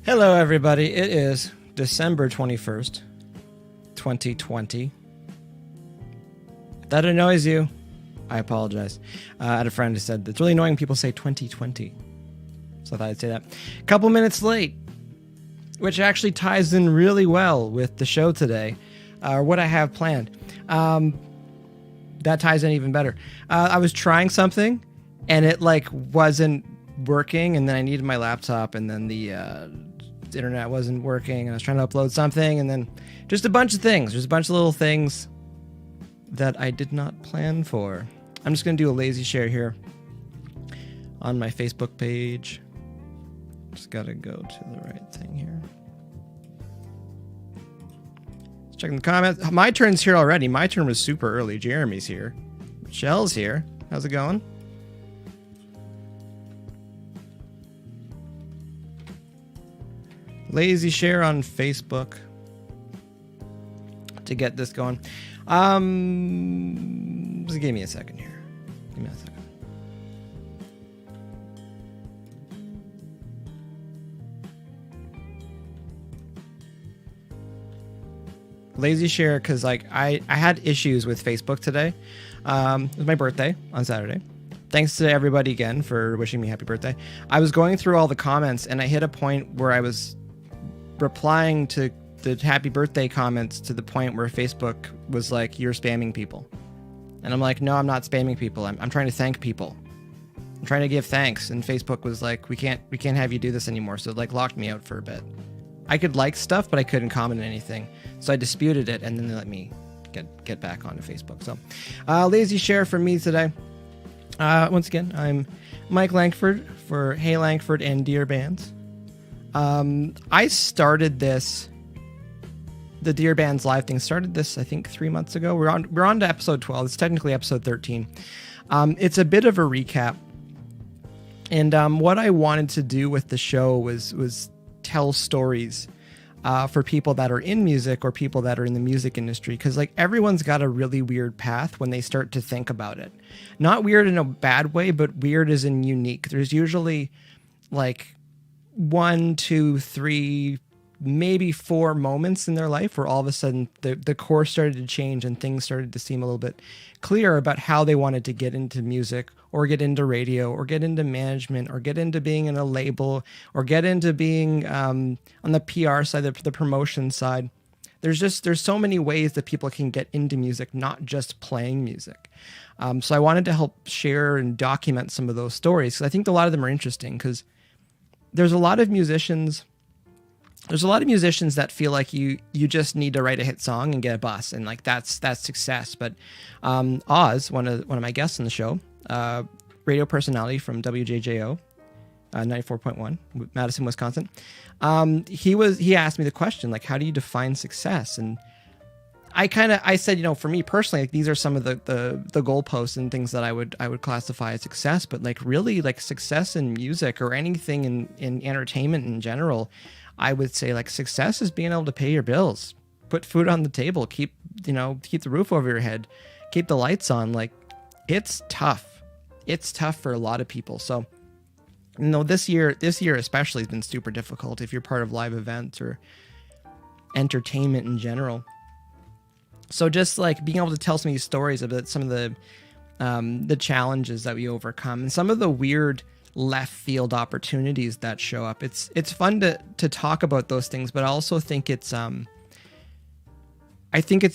Hello, everybody. It is December 21st, 2020. If that annoys you, I apologize. I had a friend who said it's really annoying when people say 2020. So I thought I'd say that. A couple minutes late, which actually ties in really well with the show today, or what I have planned. That ties in even better. I was trying something, and it wasn't working, and then I needed my laptop, and then the internet wasn't working, and I was trying to upload something, and then just a bunch of things. There's a bunch of little things that I did not plan for. I'm just going to do a lazy share here on my Facebook page. Just got to go to the right thing here. Checking the comments. My turn's here already. My turn was super early. Jeremy's here. Michelle's here. How's it going? Lazy share on Facebook to get this going. Just give me a second here. Give me a second. Lazy share because I had issues with Facebook today. It was my birthday on Saturday. Thanks to everybody again for wishing me happy birthday. I was going through all the comments and I hit a point where I was replying to the happy birthday comments to the point where Facebook was like, you're spamming people. And I'm like, no, I'm not spamming people. I'm trying to thank people. I'm trying to give thanks. And Facebook was like, we can't have you do this anymore. So it locked me out for a bit. I could like stuff, but I couldn't comment anything. So I disputed it, and then they let me get back onto Facebook. So lazy share from me today. Once again, I'm Mike Langford for Hey Langford and DearBands. I started this, the DearBandsLIVE thing, started this, I think, 3 months ago. We're on to episode 12. It's technically episode 13. It's a bit of a recap. And what I wanted to do with the show was tell stories for people that are in music or people that are in the music industry. Because everyone's got a really weird path when they start to think about it. Not weird in a bad way, but weird as in unique. There's usually 1, 2, 3, maybe 4 moments in their life where all of a sudden the course started to change and things started to seem a little bit clearer about how they wanted to get into music or get into radio or get into management or get into being in a label or get into being on the PR side, the promotion side. There's so many ways that people can get into music, not just playing music. So I wanted to help share and document some of those stories because I think a lot of them are interesting because there's a lot of musicians that feel like you just need to write a hit song and get a bus and that's success. But Oz, one of my guests on the show, radio personality from WJJO 94.1 Madison, Wisconsin, he asked me the question how do you define success? And I said, for me personally, these are some of the goalposts and things that I would classify as success. But really success in music or anything in entertainment in general, I would say success is being able to pay your bills, put food on the table, keep the roof over your head, keep the lights on. It's tough. It's tough for a lot of people. So, this year especially has been super difficult if you're part of live events or entertainment in general. So just being able to tell some of these stories about some of the challenges that we overcome and some of the weird left field opportunities that show up. It's fun to talk about those things, but I also think it's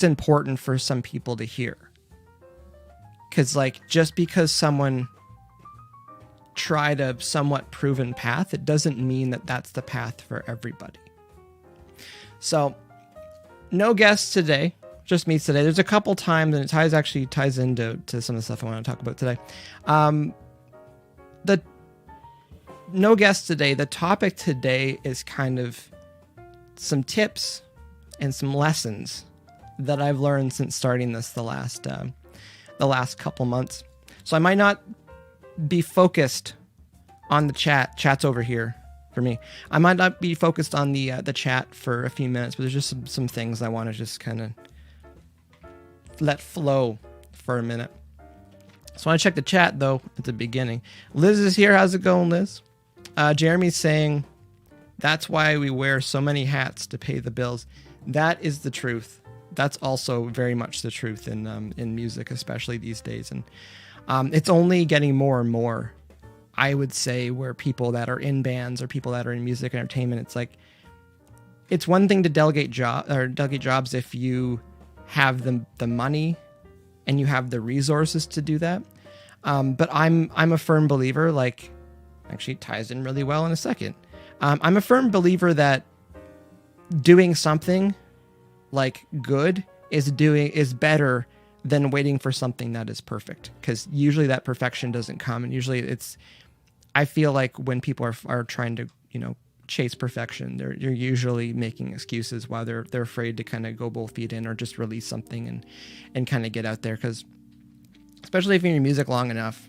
important for some people to hear. Cause just because someone tried a somewhat proven path, it doesn't mean that that's the path for everybody. So no guests today. Just me today. There's a couple times, and it ties into some of the stuff I want to talk about today. No guests today. The topic today is kind of some tips and some lessons that I've learned since starting this the last couple months. So I might not be focused on the chat. Chat's over here for me. I might not be focused on the chat for a few minutes, but there's just some things I want to just kind of let flow for a minute. So I want to check the chat though at the beginning. Liz is here. How's it going, Liz? Jeremy's saying That's why we wear so many hats to pay the bills. That is the truth. That's also very much the truth in music, especially these days. And it's only getting more and more, I would say, where people that are in bands or people that are in music entertainment, it's like, it's one thing to delegate jobs if you have the money and you have the resources to do that. But I'm a firm believer, like, actually it ties in really well in a second. I'm a firm believer that doing something like good is better than waiting for something that is perfect, because usually that perfection doesn't come, and usually I feel like when people are trying to chase perfection, they're usually making excuses why they're afraid to kind of go both feet in or just release something and kind of get out there, because especially if you're in music long enough,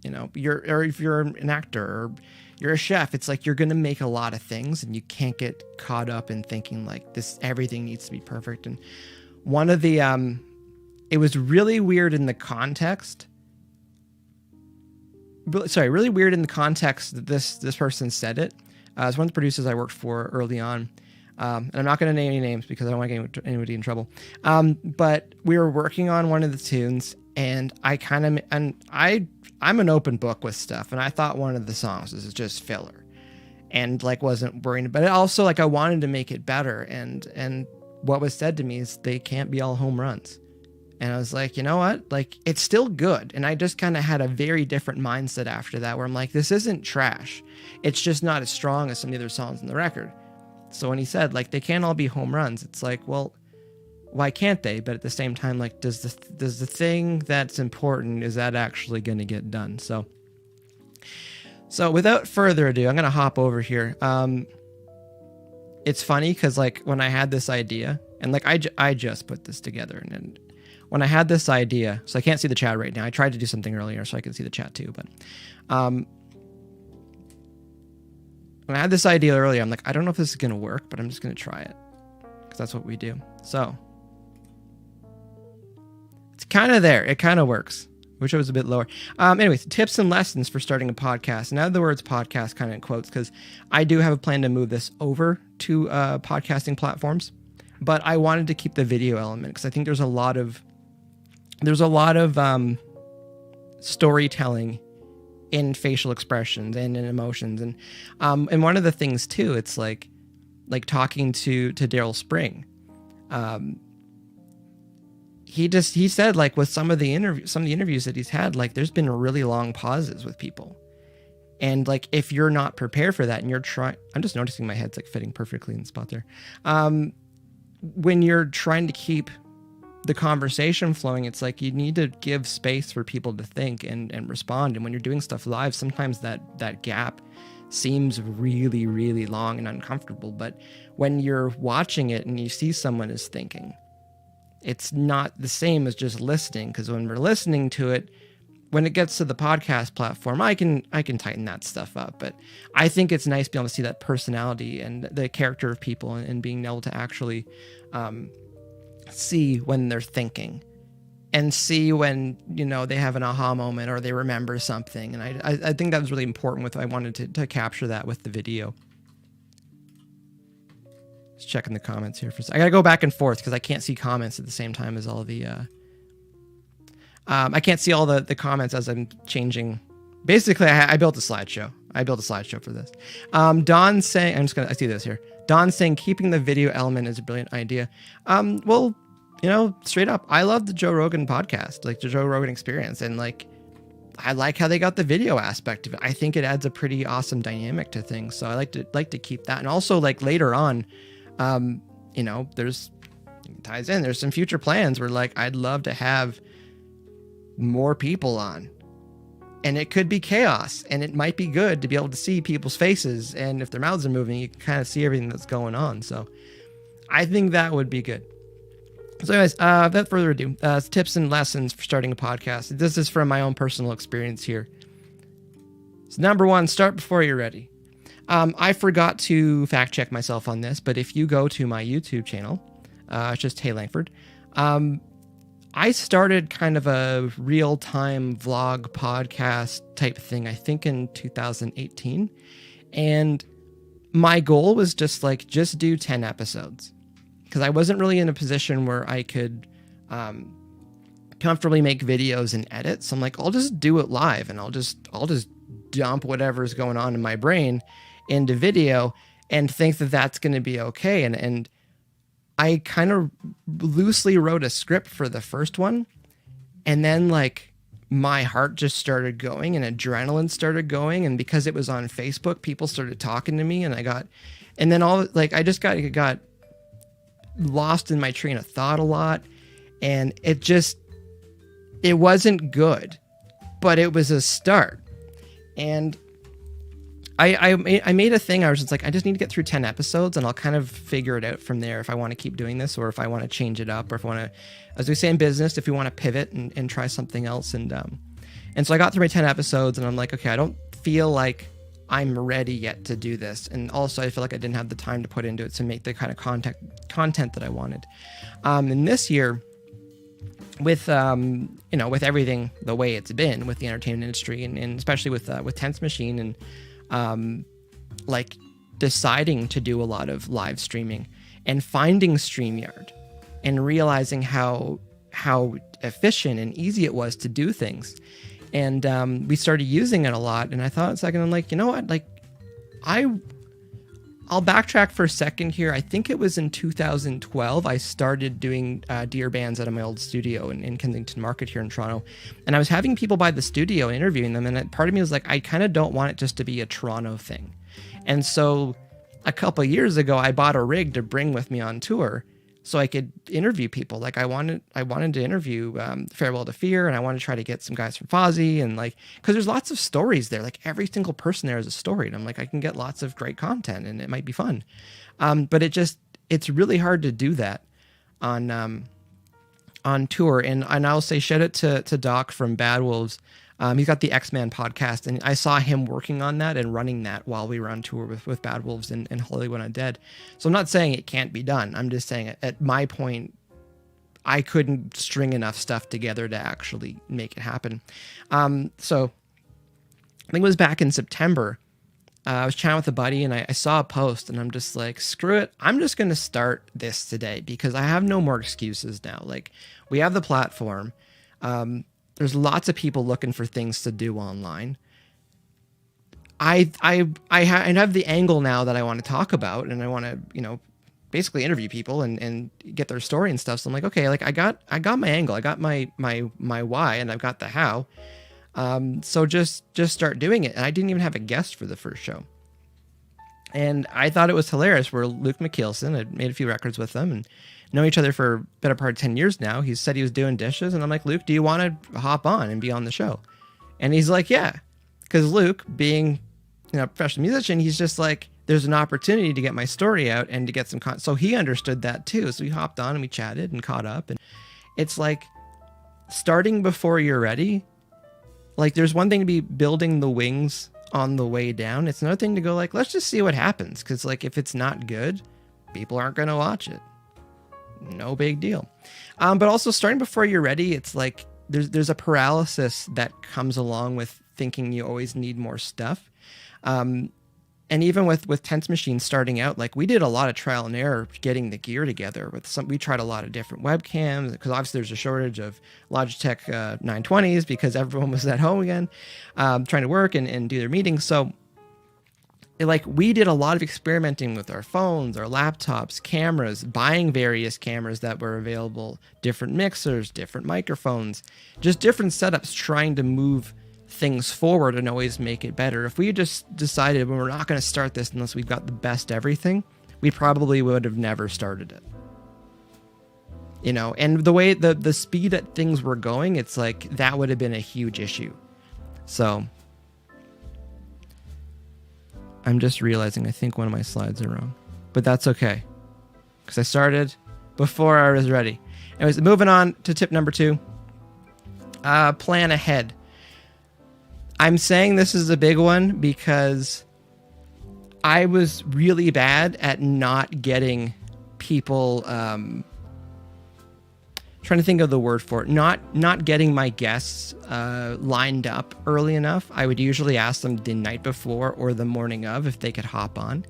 or if you're an actor or you're a chef, it's like you're going to make a lot of things and you can't get caught up in thinking like everything needs to be perfect. And one of the, it was really weird in the context. Really weird in the context that this person said it. It's one of the producers I worked for early on. And I'm not going to name any names because I don't want to get anybody in trouble. But we were working on one of the tunes, and I'm an open book with stuff, and I thought one of the songs was just filler, and like wasn't worrying. But it also, like, I wanted to make it better, and what was said to me is they can't be all home runs. And I was like, you know what? Like, it's still good. And I just kind of had a very different mindset after that, where I'm like, this isn't trash. It's just not as strong as some of the other songs on the record. So when he said, like, they can't all be home runs, it's like, well, why can't they? But at the same time, like, does the thing that's important, is that actually going to get done? So without further ado, I'm going to hop over here. It's funny because, like, when I had this idea, and like I just put this together, and when I had this idea, so I can't see the chat right now. I tried to do something earlier so I could see the chat too, but when I had this idea earlier, I'm like, I don't know if this is going to work, but I'm just going to try it, because that's what we do. So it's kind of there. It kind of works. Wish it was a bit lower. Anyways, tips and lessons for starting a podcast. And I have the words podcast kind of in quotes because I do have a plan to move this over to podcasting platforms, but I wanted to keep the video element because I think there's a lot of storytelling in facial expressions and in emotions, and one of the things too, it's like talking to Daryl Spring. He said, like, with some of the interviews that he's had, like, there's been really long pauses with people, and like, if you're not prepared for that and you're trying, I'm just noticing my head's like fitting perfectly in the spot there. When you're trying to keep the conversation flowing, it's like you need to give space for people to think and respond. And when you're doing stuff live, sometimes that gap seems really, really long and uncomfortable. But when you're watching it and you see someone is thinking, it's not the same as just listening. Because when we're listening to it, when it gets to the podcast platform, I can tighten that stuff up. But I think it's nice to be able to see that personality and the character of people, and being able to actually see when they're thinking, and see when, they have an aha moment or they remember something. And I think that was really important I wanted to capture that with the video. Just checking the comments here for a second. I gotta go back and forth because I can't see comments at the same time as all the I can't see all the comments as I'm changing. Basically, I built a slideshow. I built a slideshow for this. Don saying, I see this here. Don saying keeping the video element is a brilliant idea. Well, straight up, I love the Joe Rogan podcast, like the Joe Rogan Experience, and like, I like how they got the video aspect of it. I think it adds a pretty awesome dynamic to things. So I like to keep that, and also like later on, there's some future plans where like I'd love to have more people on. And it could be chaos, and it might be good to be able to see people's faces, and if their mouths are moving, you can kind of see everything that's going on. So I think that would be good. So anyways, without further ado, tips and lessons for starting a podcast. This is from my own personal experience here. So number one, start before you're ready. I forgot to fact check myself on this, but if you go to my YouTube channel, it's just Hey Langford, I started kind of a real-time vlog podcast type thing, I think in 2018. And my goal was just do 10 episodes, because I wasn't really in a position where I could comfortably make videos and edit. So I'm like, I'll just do it live, and I'll just dump whatever's going on in my brain into video and think that that's going to be okay. And I kind of loosely wrote a script for the first one, and then like my heart just started going and adrenaline started going. And because it was on Facebook, people started talking to me, and I just got lost in my train of thought a lot. And it wasn't good, but it was a start. And I made a thing. I was just like, I just need to get through 10 episodes, and I'll kind of figure it out from there if I want to keep doing this, or if I want to change it up, or if I want to, as we say in business, if we want to pivot and try something else. And so I got through my 10 episodes, and I'm like, okay, I don't feel like I'm ready yet to do this. And also I feel like I didn't have the time to put into it to make the kind of content that I wanted. And this year, with with everything the way it's been with the entertainment industry, and especially with Tense Machine, and like deciding to do a lot of live streaming and finding StreamYard and realizing how efficient and easy it was to do things. And we started using it a lot. And I thought a second, I'm like, you know what? Like, I'll backtrack for a second here. I think it was in 2012, I started doing DearBands out of my old studio in Kensington Market here in Toronto. And I was having people by the studio and interviewing them. And part of me was like, I kind of don't want it just to be a Toronto thing. And so a couple of years ago, I bought a rig to bring with me on tour so I could interview people. Like I wanted to interview Farewell to Fear, and I wanted to try to get some guys from Fozzy, and like, because there's lots of stories there. Like every single person there has a story, and I'm like, I can get lots of great content, and it might be fun. But it's really hard to do that on tour. And I'll say shout out to Doc from Bad Wolves. He's got the X-Man podcast, and I saw him working on that and running that while we were on tour with Bad Wolves and Hollywood Undead. So I'm not saying it can't be done. I'm just saying at my point, I couldn't string enough stuff together to actually make it happen. So I think it was back in September. I was chatting with a buddy, and I saw a post, and I'm just like, screw it. I'm just going to start this today because I have no more excuses now. Like, we have the platform. There's lots of people looking for things to do online. I have the angle now that I want to talk about, and I want to, basically interview people and get their story and stuff. So I'm like, okay, like I got my angle, I got my why, and I've got the how. So just start doing it. And I didn't even have a guest for the first show. And I thought it was hilarious. Where Luke McKeelson, I'd made a few records with them and know each other for a better part of 10 years now. He said he was doing dishes, and I'm like, Luke, do you want to hop on and be on the show? And he's like, yeah. Because Luke, being a professional musician, he's just like, there's an opportunity to get my story out and to get some content. So he understood that too. So we hopped on and we chatted and caught up. And it's like starting before you're ready. Like, there's one thing to be building the wings on the way down. It's another thing to go like, let's just see what happens. Because like, if it's not good, people aren't going to watch it. No big deal. But also starting before you're ready, it's like there's a paralysis that comes along with thinking you always need more stuff. And even with Tense Machine starting out, like we did a lot of trial and error getting the gear together. We tried a lot of different webcams, because obviously there's a shortage of Logitech 920s because everyone was at home again, trying to work and do their meetings. So we did a lot of experimenting with our phones, our laptops, cameras, buying various cameras that were available, different mixers, different microphones, just different setups, trying to move things forward and always make it better. If we just decided we're not going to start this unless we've got the best everything, we probably would have never started it. And the way the speed that things were going, it's like that would have been a huge issue. So I'm just realizing I think one of my slides are wrong, but that's okay because I started before I was ready. Anyways, moving on to tip number 2, plan ahead. I'm saying this is a big one because I was really bad at not getting people, trying trying to think of the word for it, not getting my guests lined up early enough. I would usually ask them the night before or the morning of if they could hop on,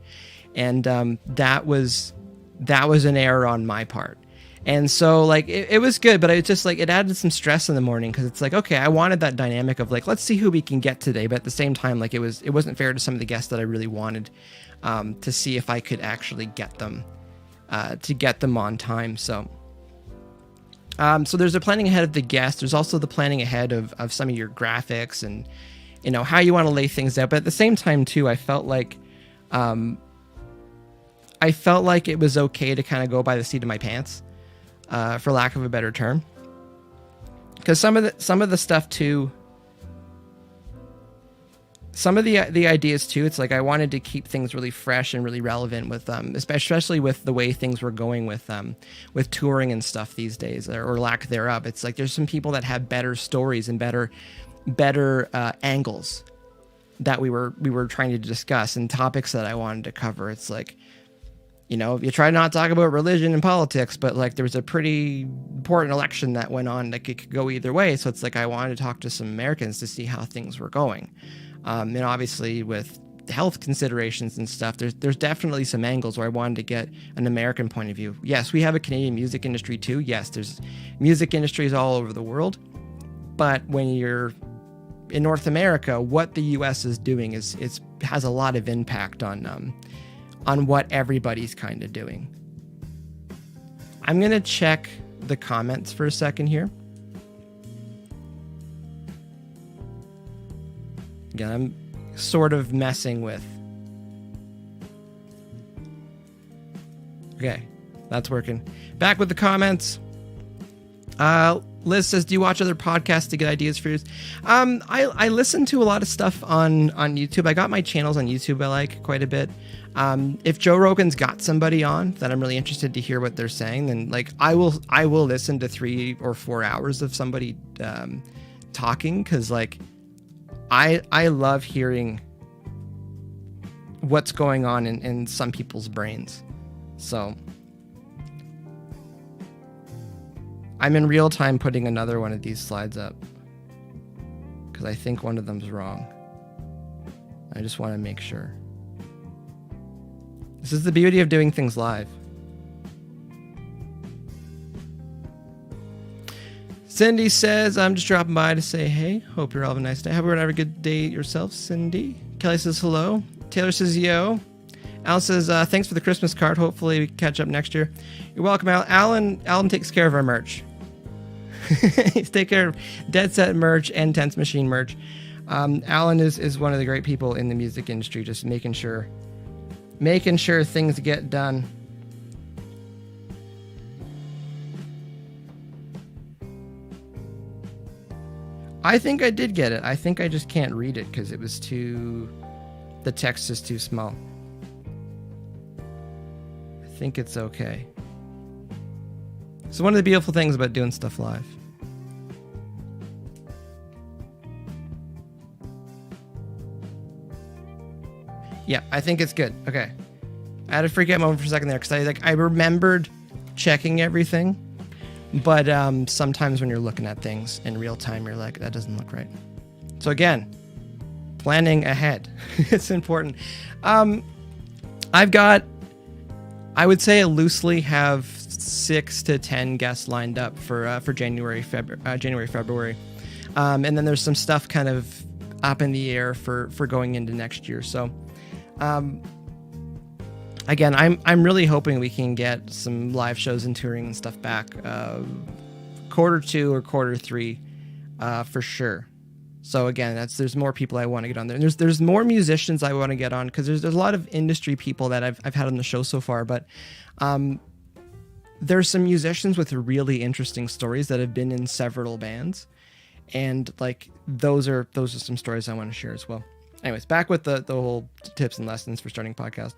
and that was an error on my part. And so like it was good, but it just like it added some stress in the morning, because it's like, okay, I wanted that dynamic of like, let's see who we can get today, but at the same time, like it wasn't fair to some of the guests that I really wanted to see if I could actually get them on time. So there's the planning ahead of the guest. There's also the planning ahead of some of your graphics and, you know, how you want to lay things out. But at the same time too, I felt like it was okay to kind of go by the seat of my pants, for lack of a better term. Because some of the stuff too, some of the ideas too, it's like I wanted to keep things really fresh and really relevant with especially with the way things were going with touring and stuff these days, or lack thereof. It's like there's some people that have better stories and better angles that we were trying to discuss, and topics that I wanted to cover. It's like, you know, you try not to talk about religion and politics, but like there was a pretty important election that went on that could go either way. So it's like I wanted to talk to some Americans to see how things were going. And obviously with health considerations and stuff, there's definitely some angles where I wanted to get an American point of view. Yes, we have a Canadian music industry too. Yes, there's music industries all over the world. But when you're in North America, what the US is doing has a lot of impact on what everybody's kind of doing. I'm going to check the comments for a second here. Again, I'm sort of messing with. Okay, that's working. Back with the comments. Liz says, do you watch other podcasts to get ideas for yours? I listen to a lot of stuff on YouTube. I got my channels on YouTube I like quite a bit. If Joe Rogan's got somebody on that I'm really interested to hear what they're saying, then like I will listen to 3 or 4 hours of somebody talking, because like I love hearing what's going on in some people's brains. So I'm in real time putting another one of these slides up, because I think one of them's wrong. I just want to make sure. This is the beauty of doing things live. Cindy says, I'm just dropping by to say hey. Hope you're all having a nice day. Have a good day yourself, Cindy. Kelly says hello. Taylor says yo. Alan says, thanks for the Christmas card. Hopefully we can catch up next year. You're welcome, Alan. Alan takes care of our merch. He's taking care of Dead Set merch and Tense Machine merch. Alan is one of the great people in the music industry, just making sure things get done. I think I did get it. I think I just can't read it because the text is too small. I think it's okay. So one of the beautiful things about doing stuff live. Yeah, I think it's good. Okay. I had a freak out moment for a second there because I remembered checking everything, but sometimes when you're looking at things in real time, you're like, that doesn't look right. So again, planning ahead. It's important. I've got, I would say I loosely have 6 to 10 guests lined up for January, February. And then there's some stuff kind of up in the air for going into next year. So, again, I'm really hoping we can get some live shows and touring and stuff back, Q2 or Q3, for sure. So again, there's more people I want to get on there. And there's more musicians I want to get on, because there's a lot of industry people that I've had on the show so far, but there's some musicians with really interesting stories that have been in several bands, and like those are some stories I want to share as well. Anyways, back with the whole tips and lessons for starting a podcast.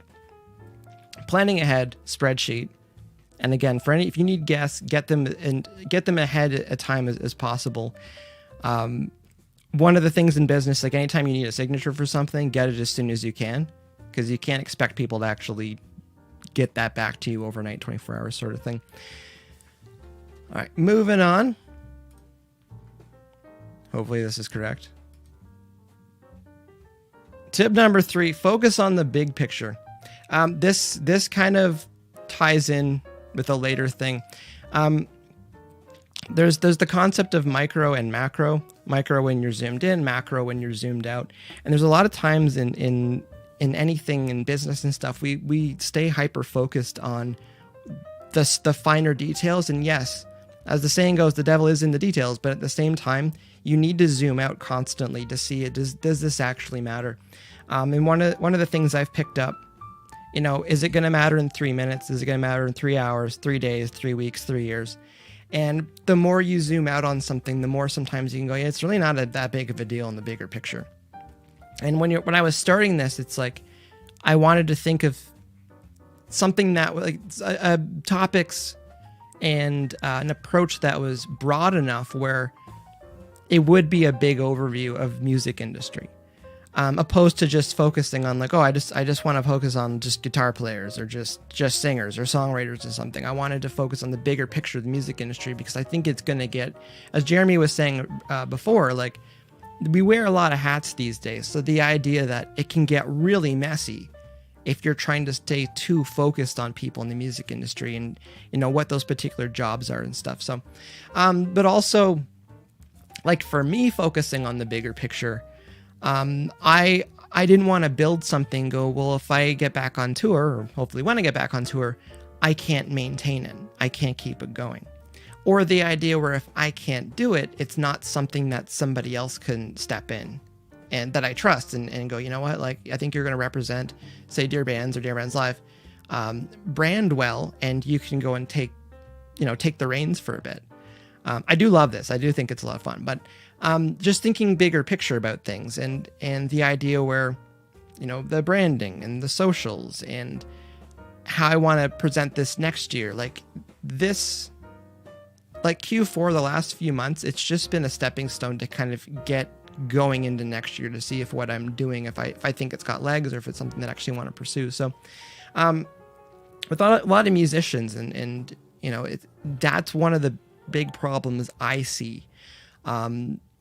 Planning ahead, spreadsheet, and again, if you need guests, get them ahead at a time as possible. One of the things in business, like anytime you need a signature for something, get it as soon as you can, because you can't expect people to actually get that back to you overnight, 24 hours sort of thing. All right, moving on. Hopefully this is correct. Tip number 3, focus on the big picture. This kind of ties in with a later thing. There's the concept of micro and macro. Micro when you're zoomed in, macro when you're zoomed out. And there's a lot of times in anything in business and stuff, we stay hyper focused on the finer details. And yes, as the saying goes, the devil is in the details. But at the same time, you need to zoom out constantly to see it. Does this actually matter? And one of the things I've picked up, is it going to matter in 3 minutes? Is it going to matter in 3 hours, 3 days, 3 weeks, 3 years? And the more you zoom out on something, the more sometimes you can go, yeah, it's really not that big of a deal in the bigger picture. And when I was starting this, it's like I wanted to think of something that like topics and an approach that was broad enough where it would be a big overview of music industry. Opposed to just focusing on like, I just want to focus on just guitar players or just singers or songwriters or something. I wanted to focus on the bigger picture of the music industry because I think it's going to get, as Jeremy was saying before, like we wear a lot of hats these days. So the idea that it can get really messy if you're trying to stay too focused on people in the music industry and what those particular jobs are and stuff. So, but also like for me, focusing on the bigger picture, I didn't want to build something, well, if I get back on tour, or hopefully when I get back on tour, I can't maintain it. I can't keep it going. Or the idea where if I can't do it, it's not something that somebody else can step in and that I trust and go, you know what, like, I think you're going to represent, say, DearBands or DearBandsLIVE, brand well, and you can go and take the reins for a bit. I do love this. I do think it's a lot of fun, but just thinking bigger picture about things and the idea where, the branding and the socials and how I want to present this next year, like this, like Q4, the last few months, it's just been a stepping stone to kind of get going into next year to see if what I'm doing, if I think it's got legs or if it's something that I actually want to pursue. So, with a lot of musicians and that's one of the big problems I see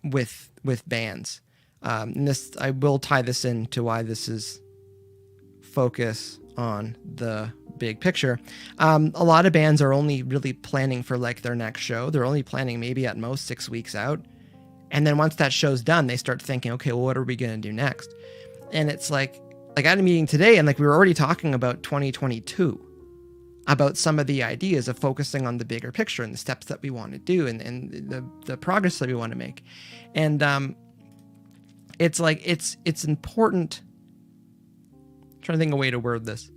with bands. And this, I will tie this into why this is focus on the big picture. A lot of bands are only really planning for like their next show. They're only planning maybe at most 6 weeks out. And then once that show's done, they start thinking, okay, well, what are we going to do next? And it's like I had a meeting today and like we were already talking about 2022, about some of the ideas of focusing on the bigger picture and the steps that we want to do and the progress that we want to make. And it's like it's important. I'm trying to think of a way to word this.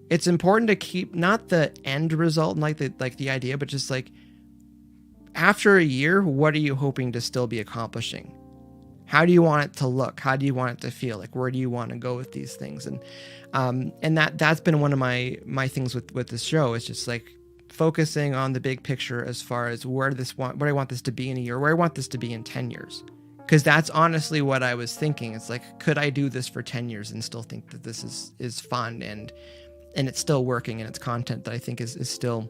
It's important to keep not the end result and like the idea, but just like after a year, what are you hoping to still be accomplishing? How do you want it to look? How do you want it to feel? Like, where do you want to go with these things? And that's been one of my things with this show, is just like focusing on the big picture as far as where I want this to be in a year, where I want this to be in 10 years. Because that's honestly what I was thinking. It's like, could I do this for 10 years and still think that this is fun and it's still working and it's content that I think is still,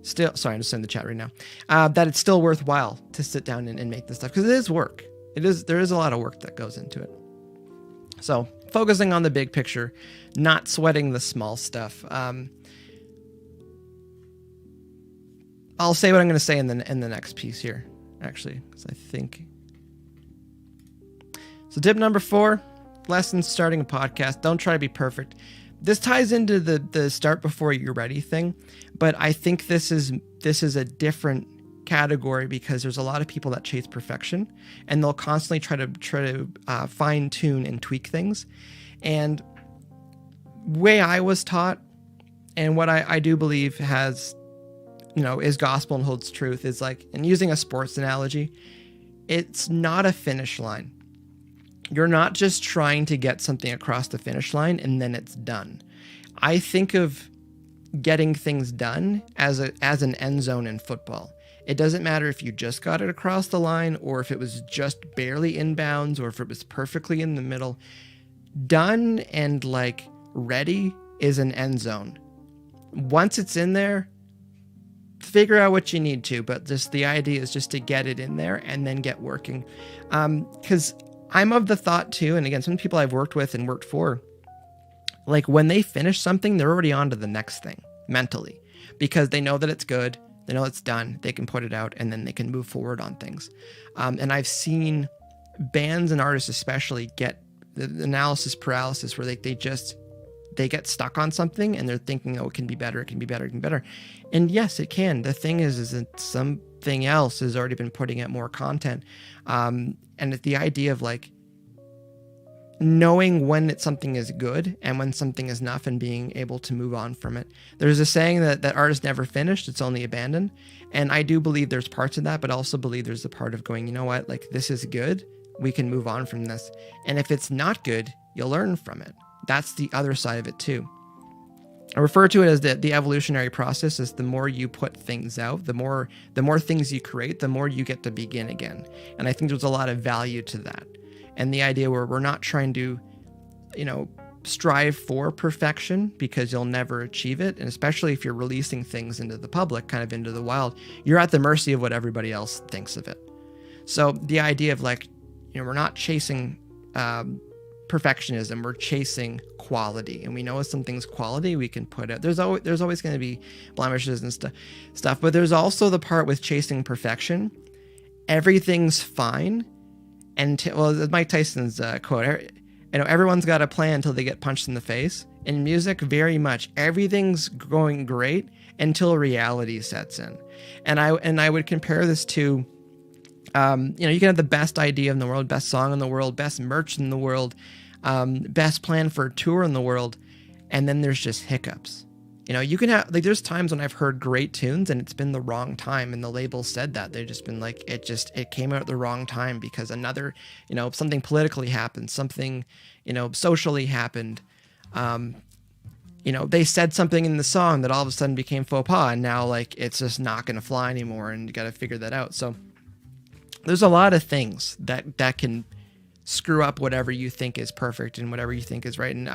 sorry, I'm just in the chat right now, that it's still worthwhile to sit down and make this stuff, because it is work. There is a lot of work that goes into it. So focusing on the big picture, not sweating the small stuff. I'll say what I'm going to say in the next piece here, actually, because I think. So tip number 4, lessons starting a podcast. Don't try to be perfect. This ties into the start before you're ready thing, but I think this is a different category because there's a lot of people that chase perfection and they'll constantly try to fine tune and tweak things. And way I was taught, and what I do believe has, is gospel and holds truth, is like, and using a sports analogy, it's not a finish line. You're not just trying to get something across the finish line and then it's done. I think of getting things done as an end zone in football. It doesn't matter if you just got it across the line or if it was just barely inbounds or if it was perfectly in the middle. Done and like ready is an end zone. Once it's in there, figure out what you need to, but just the idea is just to get it in there and then get working. Because I'm of the thought too, and again, some people I've worked with and worked for, like when they finish something, they're already on to the next thing mentally, because they know that it's good, they know it's done, they can put it out, and then they can move forward on things. And I've seen bands and artists especially get the analysis paralysis, where they get stuck on something and they're thinking, oh, it can be better, it can be better, it can be better. And yes, it can. The thing is that something else has already been putting out more content. And the idea of like knowing when something is good and when something is enough and being able to move on from it. There's a saying that art is never finished, it's only abandoned. And I do believe there's parts of that, but also believe there's a part of going, you know what, like this is good, we can move on from this. And if it's not good, you'll learn from it. That's the other side of it too. I refer to it as the evolutionary process. Is the more you put things out, the more things you create, the more you get to begin again. And I think there's a lot of value to that. And the idea where we're not trying to, strive for perfection, because you'll never achieve it. And especially if you're releasing things into the public, kind of into the wild, you're at the mercy of what everybody else thinks of it. So the idea of like, we're not chasing perfectionism, we're chasing quality. And we know if something's quality, we can put it. There's always going to be blemishes and stuff, but there's also the part with chasing perfection. Everything's fine. And Mike Tyson's quote, everyone's got a plan until they get punched in the face. In music, very much everything's going great until reality sets in. And I would compare this to, you can have the best idea in the world, best song in the world, best merch in the world, best plan for a tour in the world, and then there's just hiccups. You can have, like, there's times when I've heard great tunes and it's been the wrong time, and the label said that. They've just been like, it came out at the wrong time because another, something politically happened, something, socially happened. They said something in the song that all of a sudden became faux pas, and now like it's just not going to fly anymore, and you got to figure that out. So there's a lot of things that can screw up whatever you think is perfect and whatever you think is right. And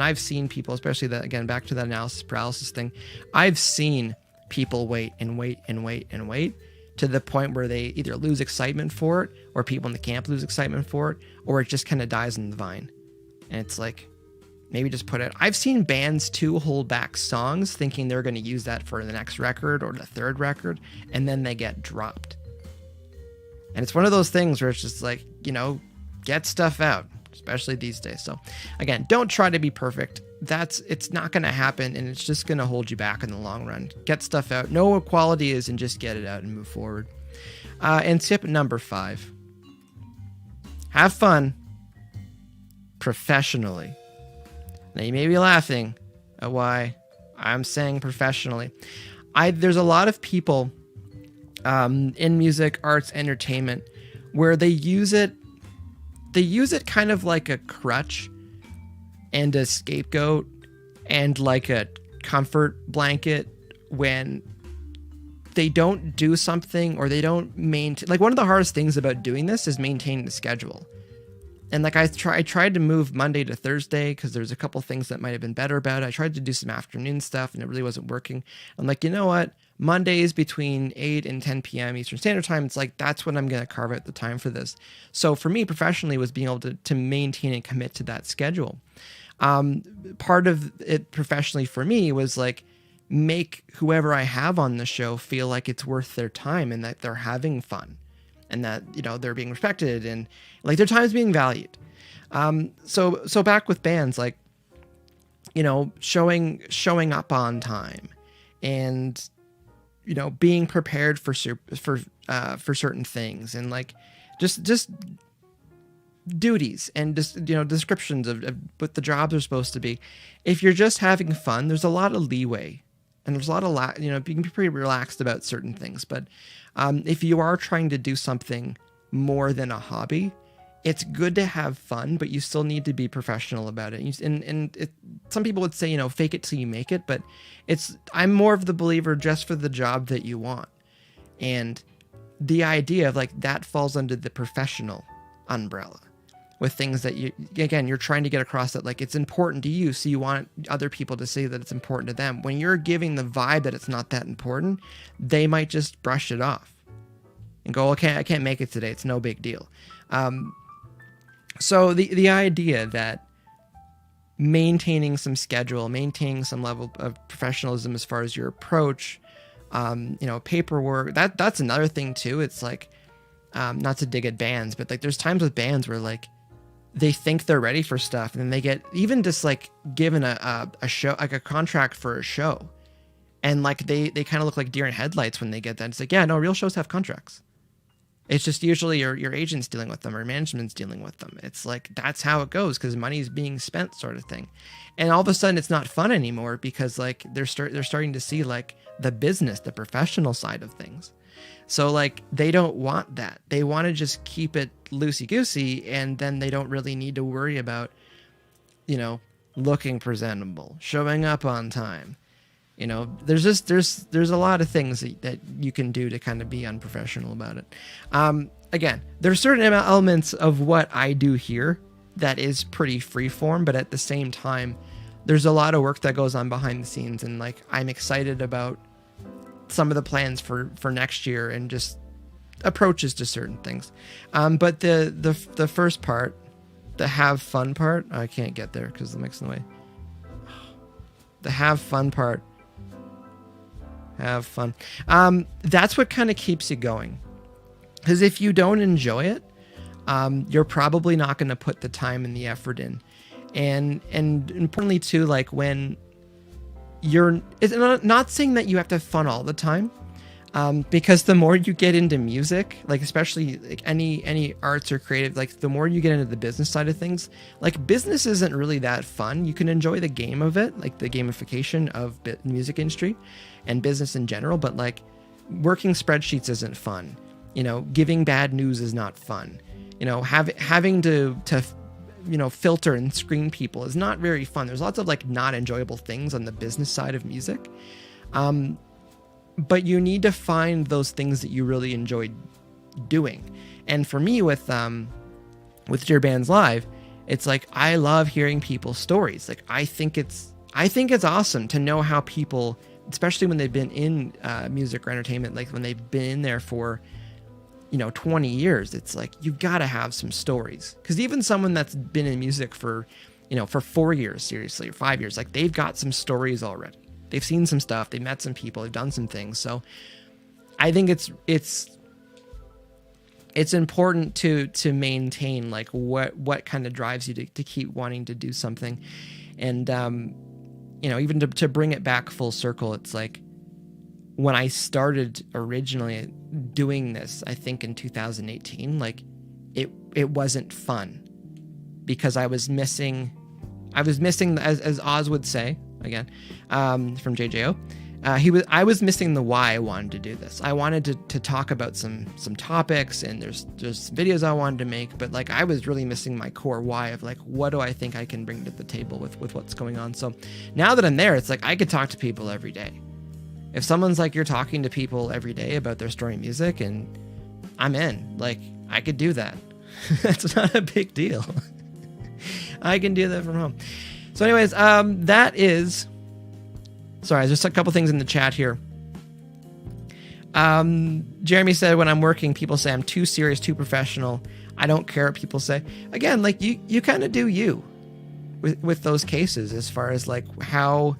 I've seen people, especially that, again, back to that analysis paralysis thing, I've seen people wait and wait and wait and wait to the point where they either lose excitement for it, or people in the camp lose excitement for it, or it just kind of dies in the vine. And it's like, maybe just put it. I've seen bands too hold back songs thinking they're going to use that for the next record or the third record, and then they get dropped. And it's one of those things where it's just like, get stuff out, especially these days. So again, don't try to be perfect. It's not going to happen, and it's just going to hold you back in the long run. Get stuff out. Know what quality is and just get it out and move forward. And tip number 5, have fun professionally. Now you may be laughing at why I'm saying professionally. There's a lot of people in music, arts, entertainment, where they use it kind of like a crutch and a scapegoat and like a comfort blanket when they don't do something or they don't maintain. Like, one of the hardest things about doing this is maintaining the schedule. And like I tried to move Monday to Thursday because there's a couple things that might have been better about it. I tried to do some afternoon stuff and it really wasn't working. I'm like, you know what? Mondays between 8 and 10 p.m. Eastern Standard Time, it's like, that's when I'm going to carve out the time for this. So for me professionally was being able to maintain and commit to that schedule. Part of it professionally for me was like, make whoever I have on the show feel like it's worth their time and that they're having fun and that, they're being respected and like their time is being valued. So back with bands, like, showing up on time and, being prepared for certain things and like just duties and just, descriptions of what the jobs are supposed to be. If you're just having fun, there's a lot of leeway and there's a lot of, you can be pretty relaxed about certain things. But if you are trying to do something more than a hobby, it's good to have fun, but you still need to be professional about it. And some people would say, fake it till you make it, but I'm more of the believer just for the job that you want. And the idea of like that falls under the professional umbrella, with things that you're trying to get across that like it's important to you, so you want other people to say that it's important to them. When you're giving the vibe that it's not that important, they might just brush it off and go, okay, I can't make it today, it's no big deal. So the idea that maintaining some schedule, maintaining some level of professionalism as far as your approach, paperwork, that's another thing too. It's like, not to dig at bands, but like there's times with bands where like they think they're ready for stuff, and then they get even just like given a show, like a contract for a show, and like they kind of look like deer in headlights when they get that. It's like, yeah, no, real shows have contracts. It's just usually your agent's dealing with them or management's dealing with them. It's like, that's how it goes, because money's being spent, sort of thing. And all of a sudden it's not fun anymore, because like they're starting to see like the business, the professional side of things. So like they don't want that. They want to just keep it loosey-goosey, and then they don't really need to worry about, looking presentable, showing up on time. There's a lot of things that you can do to kind of be unprofessional about it. Again, there's certain elements of what I do here that is pretty freeform, but at the same time, there's a lot of work that goes on behind the scenes, and like I'm excited about some of the plans for next year and just approaches to certain things. But the first part, the have fun part, I can't get there because the mic's in the way. The have fun part. Have fun. That's what kind of keeps you going. Because if you don't enjoy it, you're probably not going to put the time and the effort in. And importantly too, like when it's not saying that you have to have fun all the time, because the more you get into music, like especially like any arts or creative, like the more you get into the business side of things, like business isn't really that fun. You can enjoy the game of it, like the gamification of music industry and business in general, but like working spreadsheets isn't fun. Giving bad news is not fun. Having to filter and screen people is not very fun. There's lots of like not enjoyable things on the business side of music. But you need to find those things that you really enjoy doing. And for me with DearBandsLIVE, it's like, I love hearing people's stories. Like, I think it's awesome to know how people, especially when they've been in music or entertainment, like when they've been in there for 20 years, it's like, you've got to have some stories. Because even someone that's been in music for 4 years, seriously, or 5 years, like they've got some stories already. They've seen some stuff, they've met some people, they've done some things. So I think it's important to maintain like what kind of drives you to keep wanting to do something. And even to bring it back full circle, it's like when I started originally doing this, I think in 2018, like it wasn't fun, because I was missing, as Oz would say, again, from JJO, I was missing the why I wanted to do this. I wanted to talk about some topics, and there's videos I wanted to make, but like I was really missing my core why of like, what do I think I can bring to the table with what's going on. So now that I'm there, it's like I could talk to people every day. If someone's like, you're talking to people every day about their story in music, and I'm in, like I could do that. That's not a big deal. I can do that from home. So anyways, that is, sorry, just a couple things in the chat here. Jeremy said, when I'm working, people say I'm too serious, too professional. I don't care what people say. Again, like you kind of do you with those cases, as far as like how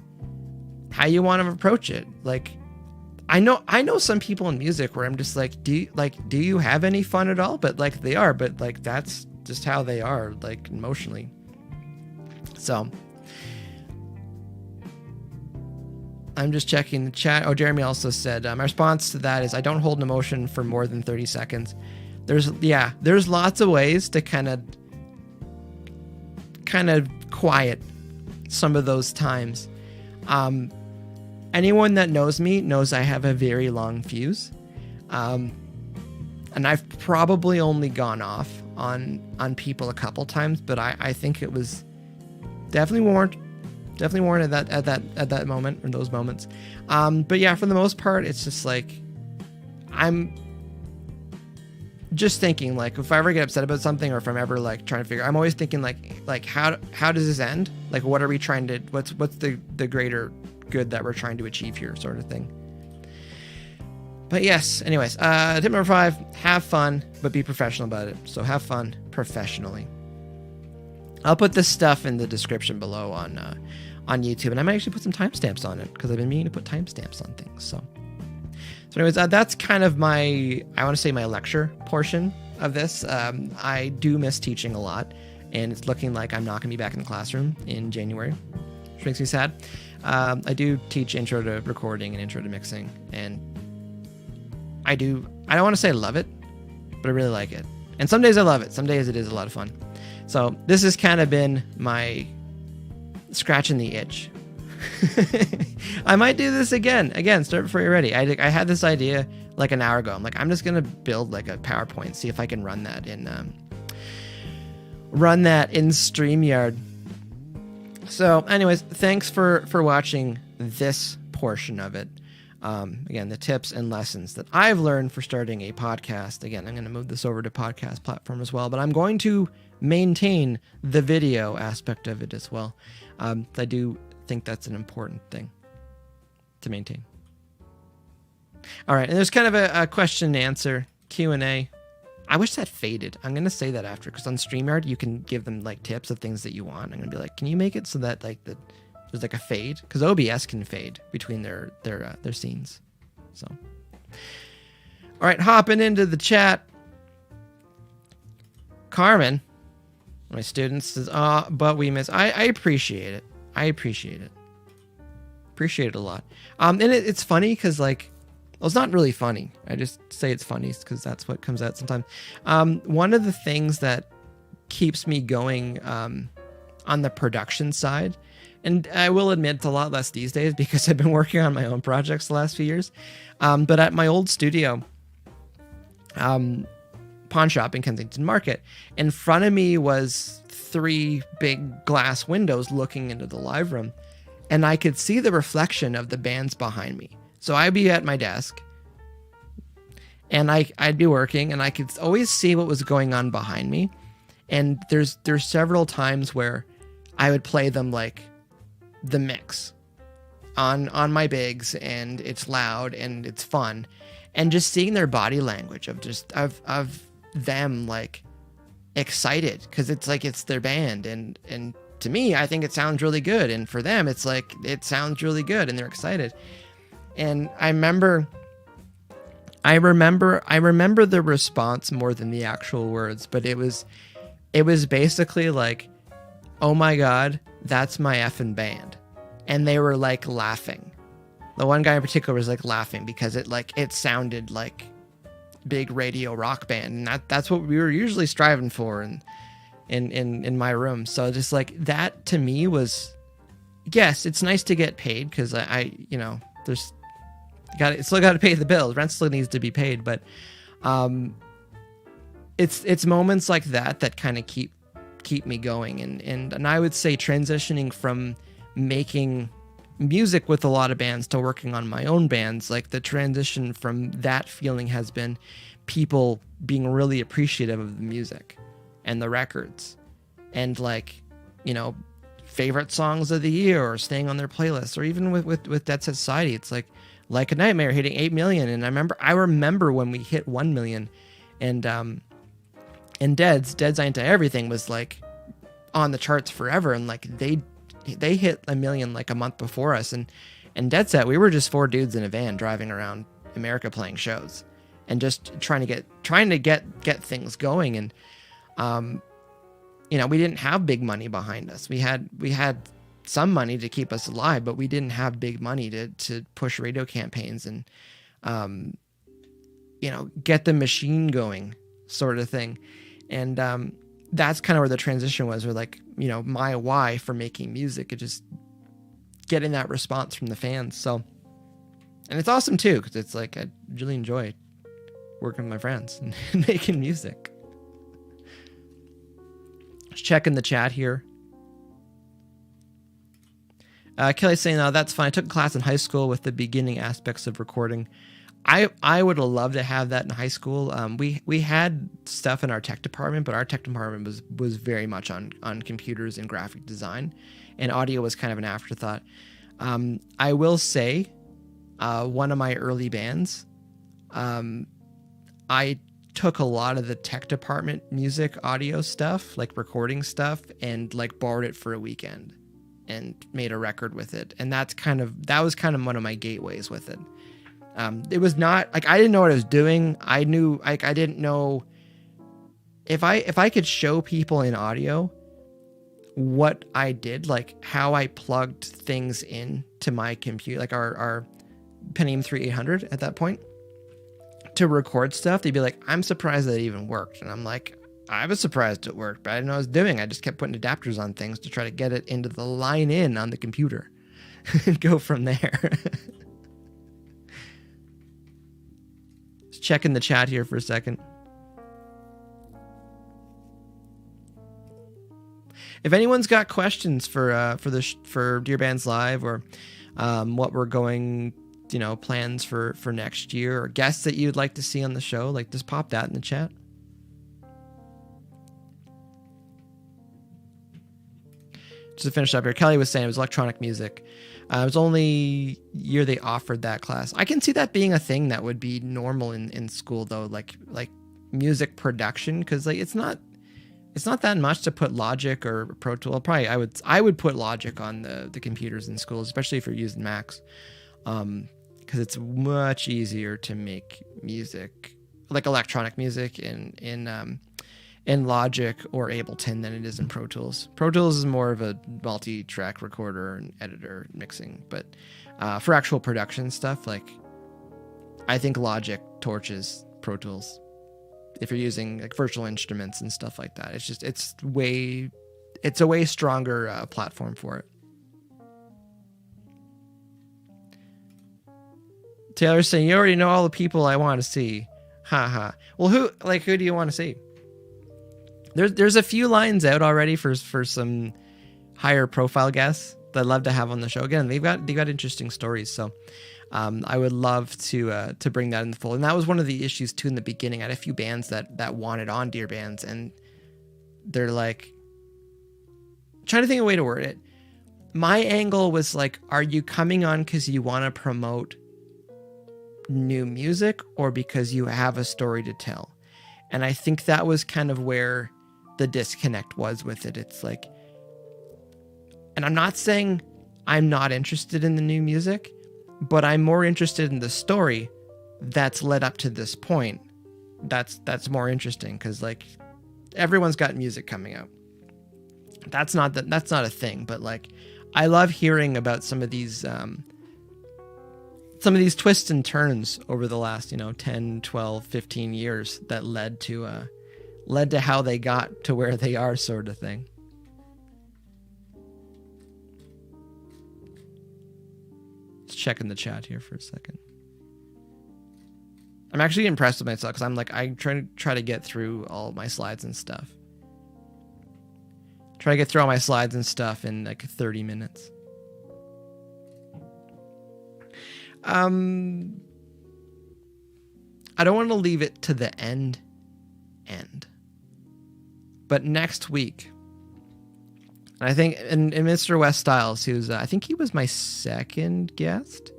you want to approach it. Like, I know some people in music where I'm just like, do you have any fun at all? But like they are, but like that's just how they are, like emotionally. So I'm just checking the chat. Oh, Jeremy also said, my response to that is I don't hold an emotion for more than 30 seconds. There's lots of ways to kind of quiet some of those times. Anyone that knows me knows I have a very long fuse. And I've probably only gone off on people a couple times, but I think it was definitely warranted at that moment, or those moments. But yeah, for the most part, it's just like just thinking, like, if I ever get upset about something, or if I'm ever like trying to figure, I'm always thinking like how does this end? Like, what are we trying to, what's the greater good that we're trying to achieve here, sort of thing. But yes, anyways, tip number 5, have fun, but be professional about it. So have fun professionally. I'll put this stuff in the description below on YouTube, and I might actually put some timestamps on it, because I've been meaning to put timestamps on things. So anyways, that's kind of my, I want to say, my lecture portion of this. I do miss teaching a lot, and it's looking like I'm not going to be back in the classroom in January, which makes me sad. I do teach intro to recording and intro to mixing, and I don't want to say I love it, but I really like it. And some days I love it. Some days it is a lot of fun. So this has kind of been my scratching the itch. I might do this again. Start before you're ready. I had this idea like an hour ago. I'm like, I'm just going to build like a PowerPoint, see if I can run that in StreamYard. So anyways, thanks for watching this portion of it. Again, the tips and lessons that I've learned for starting a podcast. Again, I'm going to move this over to podcast platform as well, but I'm going to maintain the video aspect of it as well. I do think that's an important thing to maintain. All right, and there's kind of a question and answer, Q&A. I wish that faded. I'm going to say that after, because on StreamYard, you can give them like tips of things that you want. I'm going to be like, can you make it so that like there's like a fade? Because OBS can fade between their scenes. So, all right, hopping into the chat. Carmen, my student, says, but we miss. I appreciate it. I appreciate it. Appreciate it a lot. And it's funny because, like, well, it's not really funny. I just say it's funny because that's what comes out sometimes. One of the things that keeps me going on the production side, and I will admit it's a lot less these days because I've been working on my own projects the last few years. But at my old studio, pawn shop in Kensington Market, in front of me was 3 big glass windows looking into the live room, and I could see the reflection of the bands behind me. So I'd be at my desk, and I'd be working, and I could always see what was going on behind me. And there's several times where I would play them like the mix on my bigs, and it's loud and it's fun, and just seeing their body language of them like excited, because it's like it's their band, and to me, I think it sounds really good, and for them it's like it sounds really good and they're excited. And I remember the response more than the actual words, but it was basically like, oh my God, that's my effing band. And they were like laughing. The one guy in particular was like laughing because it sounded like big radio rock band. And that's what we were usually striving for in my room. So just like that to me was, yes, it's nice to get paid because I still got to pay the bills. Rent still needs to be paid, but it's moments like that kind of keep me going. And I would say transitioning from making music with a lot of bands to working on my own bands, like the transition from that feeling has been people being really appreciative of the music and the records, and like, favorite songs of the year, or staying on their playlists, or even with Dead Set Society, it's like a Nightmare hitting 8 million. And I remember when we hit 1 million, and Dead's Eye Into Everything was like on the charts forever, and like they hit 1 million like a month before us, and Dead Set, we were just 4 dudes in a van driving around America playing shows and just trying to get things going. And we didn't have big money behind us. We had some money to keep us alive, but we didn't have big money to push radio campaigns and get the machine going, sort of thing. And that's kind of where the transition was, where like, my why for making music is just getting that response from the fans. So, and it's awesome too, because it's like I really enjoy working with my friends and making music. Just checking the chat here. Kelly's saying, "Oh, that's fine. I took a class in high school with the beginning aspects of recording. I would have loved to have that in high school. We had stuff in our tech department, but our tech department was very much on computers and graphic design, and audio was kind of an afterthought. I will say, one of my early bands, I took a lot of the tech department music audio stuff, like recording stuff, and like borrowed it for a weekend and made a record with it. And that was kind of one of my gateways with it. It was not like I didn't know what I was doing. I knew like I didn't know if I could show people in audio what I did, like how I plugged things in to my computer, like our Pentium 3800 at that point, to record stuff. They'd be like, I'm surprised that it even worked. And I'm like, I was surprised it worked, but I didn't know what I was doing. I just kept putting adapters on things to try to get it into the line in on the computer and go from there. Just checking the chat here for a second. If anyone's got questions for DearBandsLIVE, or what we're going, plans for next year, or guests that you'd like to see on the show, like just pop that in the chat. Just to finish up here, Kelly was saying it was electronic music. It was only year they offered that class. I can see that being a thing that would be normal in school, though, like music production, because like it's not that much to put Logic or Pro Tool. Probably I would put Logic on the computers in schools, especially if you're using Macs, because it's much easier to make music, like electronic music, in Logic or Ableton than it is in Pro Tools. Pro Tools is more of a multi-track recorder and editor mixing, but for actual production stuff, like I think Logic torches Pro Tools. If you're using like virtual instruments and stuff like that, it's a way stronger platform for it. Taylor's saying, you already know all the people I want to see. Haha. Well, who do you want to see? There's a few lines out already for some higher profile guests that I'd love to have on the show. Again, they've got interesting stories, so I would love to bring that in the fold. And that was one of the issues too in the beginning. I had a few bands that wanted on Dear Bands, and they're like, trying to think of a way to word it. My angle was like, are you coming on because you want to promote new music or because you have a story to tell? And I think that was kind of where the disconnect was with it. It's like, and I'm not saying I'm not interested in the new music, but I'm more interested in the story that's led up to this point. That's more interesting, because like everyone's got music coming out. That's not a thing, but like I love hearing about some of these twists and turns over the last 10, 12, 15 years that led to how they got to where they are, sort of thing. Checking the chat here for a second. I'm actually impressed with myself, because I'm try to get through all my slides and stuff. Try to get through all my slides and stuff in like 30 minutes. I don't want to leave it to the end. But next week, I think, and Mr. Wes Styles, who's I think he was my second guest.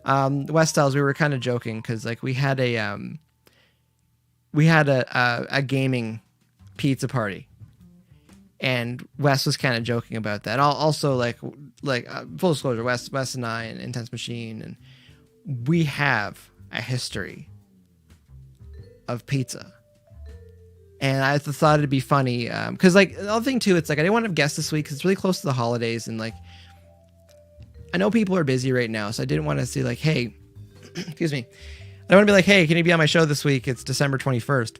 Wes Styles, we were kind of joking because like we had a gaming pizza party, and Wes was kind of joking about that. Also, like full disclosure, Wes and I and Intense Machine, and we have a history of pizza. And I thought it'd be funny because, like, the other thing too, it's like I didn't want to have guests this week because it's really close to the holidays, and like I know people are busy right now, so I didn't want to say like, hey, excuse me, I don't want to be like, hey, can you be on my show this week? It's December 21st,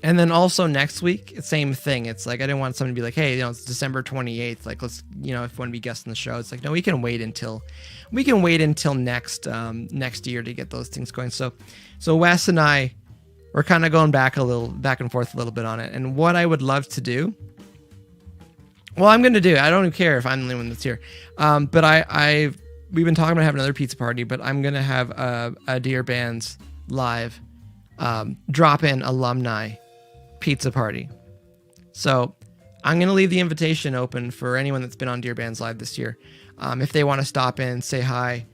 and then also next week, same thing. It's like I didn't want someone to be like, hey, it's December 28th. Like, let's, if you want to be guests on the show, it's like, no, we can wait until next year to get those things going. So Wes and I, we're kind of going back and forth a little bit on it. And what I would love to do, well, I'm going to do it. I don't even care if I'm the only one that's here. But we've been talking about having another pizza party, but I'm gonna have a DearBandsLIVE drop-in alumni pizza party. So I'm gonna leave the invitation open for anyone that's been on DearBandsLIVE this year, if they want to stop in, say hi,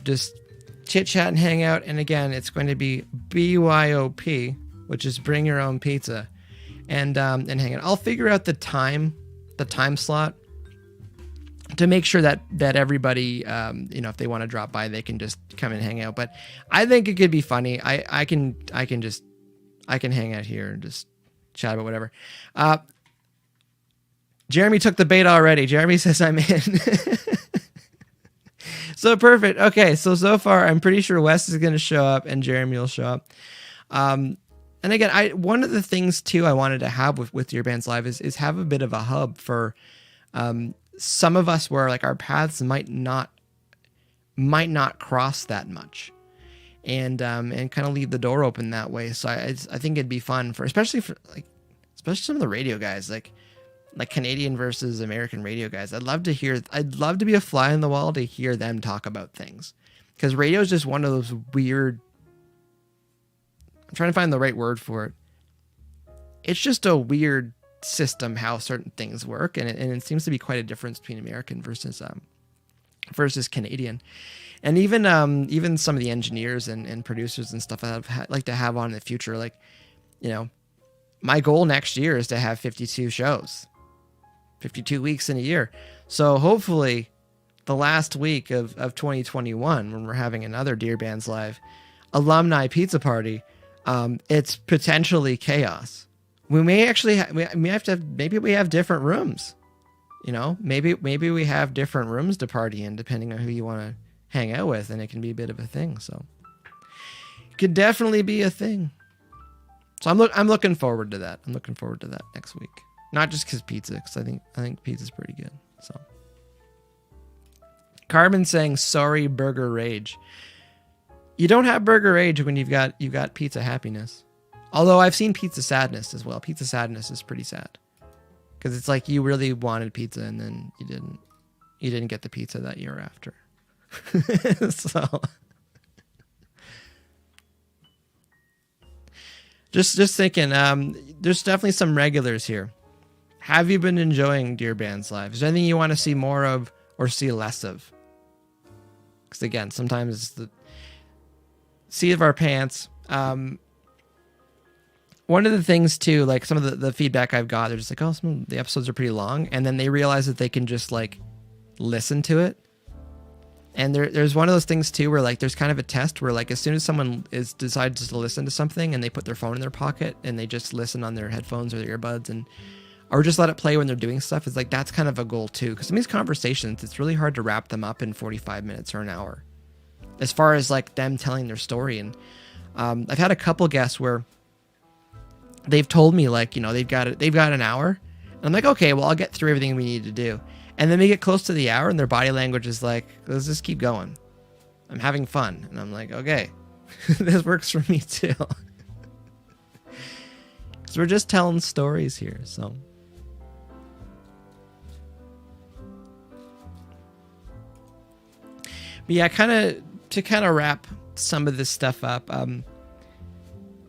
just chit chat and hang out. And again, it's going to be BYOP, which is bring your own pizza, and hang out. I'll figure out the time slot to make sure that everybody, if they want to drop by, they can just come and hang out. But I think it could be funny. I can hang out here and just chat about whatever. Jeremy took the bait already. Jeremy says I'm in. So perfect. Okay, so far I'm pretty sure Wes is going to show up and Jeremy will show up. And again, one of the things too I wanted to have with DearBandsLIVE is have a bit of a hub for some of us where like our paths might not cross that much, and kind of leave the door open that way. So I think it'd be fun especially some of the radio guys, like Canadian versus American radio guys. I'd love to be a fly on the wall to hear them talk about things, because radio is just one of those weird, I'm trying to find the right word for it. It's just a weird system how certain things work, and it seems to be quite a difference between American versus Canadian. And even some of the engineers and producers and stuff I'd like to have on in the future. Like, my goal next year is to have 52 shows, 52 weeks in a year. So hopefully the last week of 2021, when we're having another DearBandsLIVE alumni pizza party, it's potentially chaos. We may actually maybe we have different rooms, maybe we have different rooms to party in, depending on who you want to hang out with, and it can be a bit of a thing. So it could definitely be a thing. So I'm looking forward to that. I'm looking forward to that next week. Not just because pizza, because I think pizza's pretty good. So Carbon saying sorry, burger rage. You don't have burger rage when you've got pizza happiness. Although I've seen pizza sadness as well. Pizza sadness is pretty sad, because it's like you really wanted pizza and then you didn't get the pizza that year after. So just thinking, there's definitely some regulars here. Have you been enjoying DearBandsLIVE? Is there anything you want to see more of or see less of? Because again, sometimes it's the seat of our pants. One of the things too, like some of the feedback I've got, they're just like, oh, some of the episodes are pretty long, and then they realize that they can just like listen to it. And there's one of those things too where like there's kind of a test where like as soon as someone decides to listen to something and they put their phone in their pocket and they just listen on their headphones or their earbuds or just let it play when they're doing stuff, it's like that's kind of a goal too. Because in these conversations, it's really hard to wrap them up in 45 minutes or an hour, as far as like them telling their story. And I've had a couple guests where they've told me like, they've got an hour, and I'm like, okay, well, I'll get through everything we need to do. And then we get close to the hour and their body language is like, let's just keep going. I'm having fun. And I'm like, okay, this works for me too. Because we're just telling stories here. So but yeah, to wrap some of this stuff up,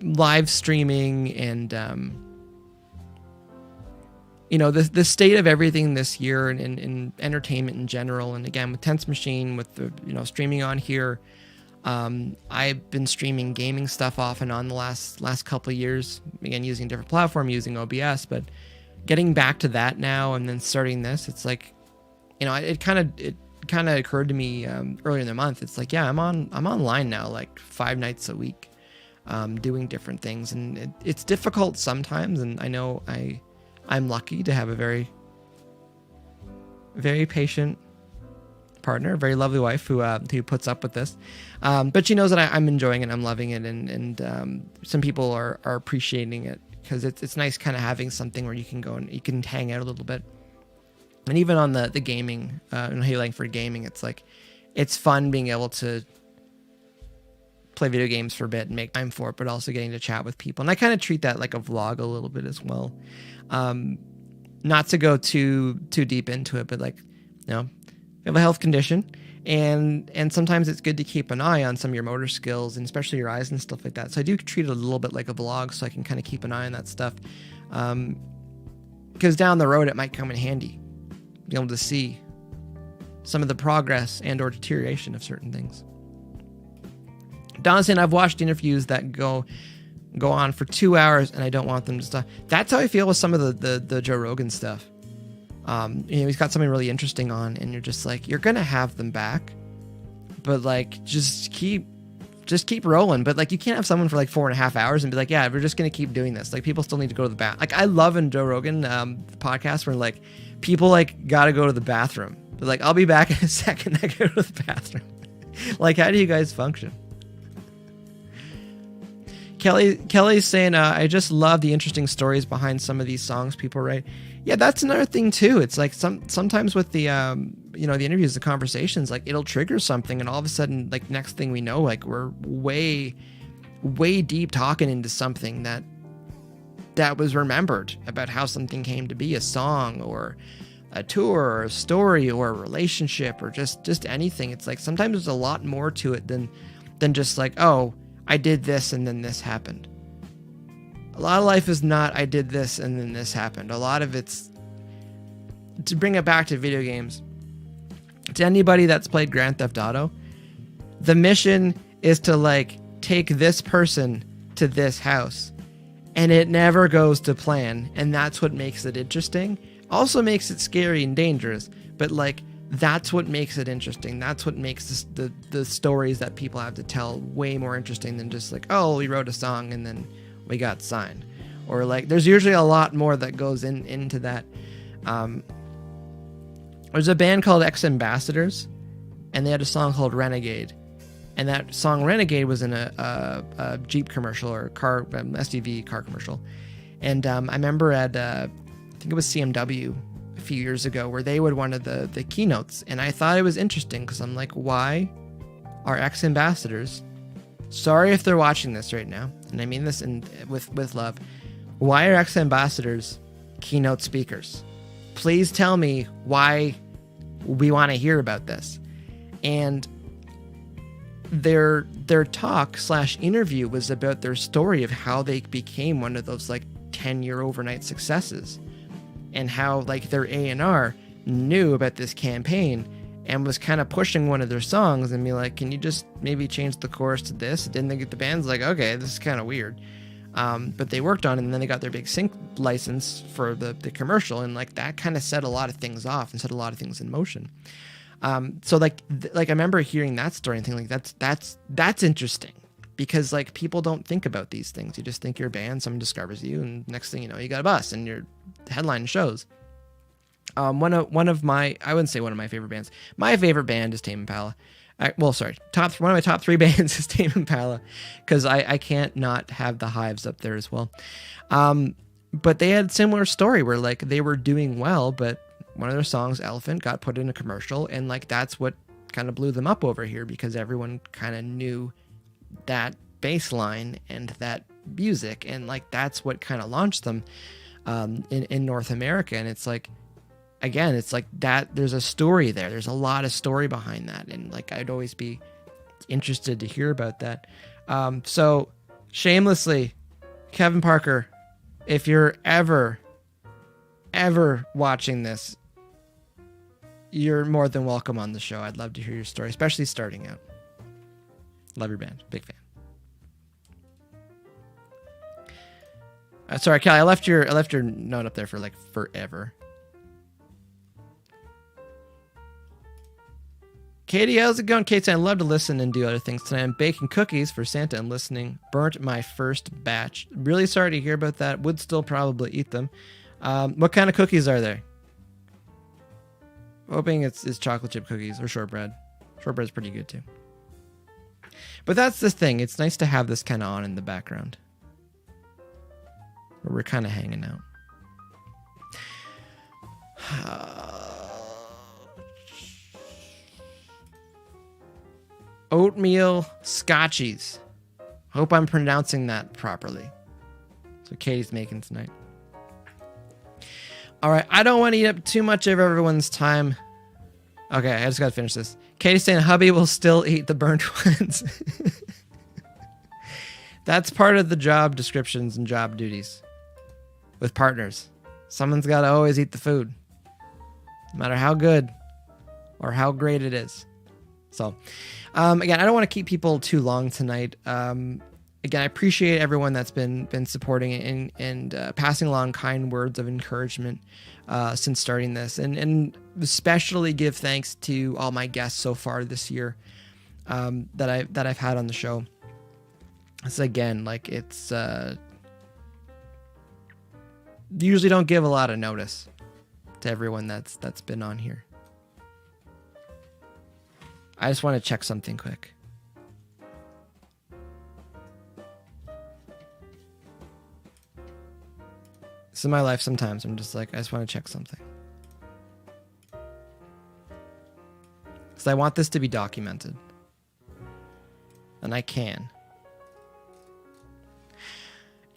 live streaming and, the state of everything this year in entertainment in general. And again, with Tense Machine, with the, streaming on here, I've been streaming gaming stuff off and on the last couple of years, again, using a different platform, using OBS, but getting back to that now and then starting this, it's like, it kind of occurred to me earlier in the month. It's like, yeah, I'm online now, like 5 nights a week, doing different things, and it's difficult sometimes. And I know I'm lucky to have a very, very patient partner, a very lovely wife who puts up with this. But she knows that I'm enjoying it, I'm loving it, and some people are appreciating it, because it's nice kind of having something where you can go and you can hang out a little bit. And even on the gaming, Mike Langford gaming, it's like, it's fun being able to play video games for a bit and make time for it, but also getting to chat with people. And I kind of treat that like a vlog a little bit as well. Not to go too deep into it, but like, you have a health condition, and sometimes it's good to keep an eye on some of your motor skills and especially your eyes and stuff like that. So I do treat it a little bit like a vlog, so I can kind of keep an eye on that stuff. Because down the road, it might come in handy, be able to see some of the progress and or deterioration of certain things. Don's saying, I've watched interviews that go on for 2 hours and I don't want them to stop. That's how I feel with some of the Joe Rogan stuff. He's got something really interesting on, and you're just like, you're gonna have them back, but like just keep rolling. But like, you can't have someone for like 4.5 hours and be like, yeah, we're just gonna keep doing this. Like, people still need to go to the bathroom. Like, I love in Joe Rogan podcast where like people like gotta go to the bathroom. They're like, I'll be back in a second. I go to the bathroom. Like, how do you guys function? Kelly's saying, I just love the interesting stories behind some of these songs people write. Yeah, that's another thing too. It's like sometimes with the the interviews, the conversations, like it'll trigger something, and all of a sudden, like next thing we know, like we're way deep talking into something that was remembered about how something came to be, a song or a tour or a story or a relationship or just anything. It's like sometimes there's a lot more to it than just like, oh, I did this and then this happened. A lot of life is not, I did this and then this happened. A lot of it's, to bring it back to video games, to anybody that's played Grand Theft Auto, the mission is to like take this person to this house, and it never goes to plan, and that's what makes it interesting. Also makes it scary and dangerous, but like that's what makes it interesting. That's what makes the stories that people have to tell way more interesting than just like, oh, we wrote a song and then we got signed. Or like, there's usually a lot more that goes into that. There's a band called X Ambassadors, and they had a song called Renegade. And that song Renegade was in a Jeep commercial or SUV car commercial. And I remember at, I think it was CMW a few years ago, where they would one of the keynotes. And I thought it was interesting because I'm like, why are X Ambassadors, sorry if they're watching this right now, and I mean this with love, why are X Ambassadors keynote speakers? Please tell me why we want to hear about this. And their talk / interview was about their story of how they became one of those like 10-year overnight successes, and how like their A&R knew about this campaign and was kind of pushing one of their songs and be like, can you just maybe change the chorus to this? Didn't they get the band's like, okay, this is kind of weird. But they worked on it, and then they got their big sync license for the commercial, and like that kind of set a lot of things off and set a lot of things in motion. So like I remember hearing that story and thinking like that's interesting, because like people don't think about these things. You just think you're a band, someone discovers you, and next thing you know, you got a bus and you're headlining shows. One of my, I wouldn't say one of my favorite bands. My favorite band is Tame Impala. One of my top 3 bands is Tame Impala, because I can't not have the Hives up there as well. But they had a similar story where like they were doing well, but one of their songs, Elephant, got put in a commercial, and like that's what kind of blew them up over here, because everyone kind of knew that bass line and that music, and like that's what kind of launched them in North America. And it's like, again, it's like that there's a story there. There's a lot of story behind that, and like I'd always be interested to hear about that. So shamelessly, Kevin Parker, if you're ever watching this, you're more than welcome on the show. I'd love to hear your story, especially starting out. Love your band. Big fan. Sorry, Kelly, I left your note up there for like forever. Katie, how's it going? Kate said, I love to listen and do other things tonight. I'm baking cookies for Santa and listening. Burnt my first batch. Really sorry to hear about that. Would still probably eat them. What kind of cookies are they? Hoping it's chocolate chip cookies or shortbread. Shortbread's pretty good too. But that's the thing. It's nice to have this kind of on in the background, where we're kind of hanging out. Oatmeal scotchies. Hope I'm pronouncing that properly. That's what Katie's making tonight. All right, I don't want to eat up too much of everyone's time. Okay, I just gotta finish this. Katie's saying hubby will still eat the burnt ones. That's part of the job descriptions and job duties with partners. Someone's got to always eat the food, no matter how good or how great it is. So, again, I don't want to keep people too long tonight. Again, I appreciate everyone that's been supporting and passing along kind words of encouragement since starting this, and especially give thanks to all my guests so far this year that I've had on the show. So again, like it's usually don't give a lot of notice to everyone that's been on here. I just want to check something quick. This is my life sometimes. I'm just like, I just want to check something. Because I want this to be documented. And I can.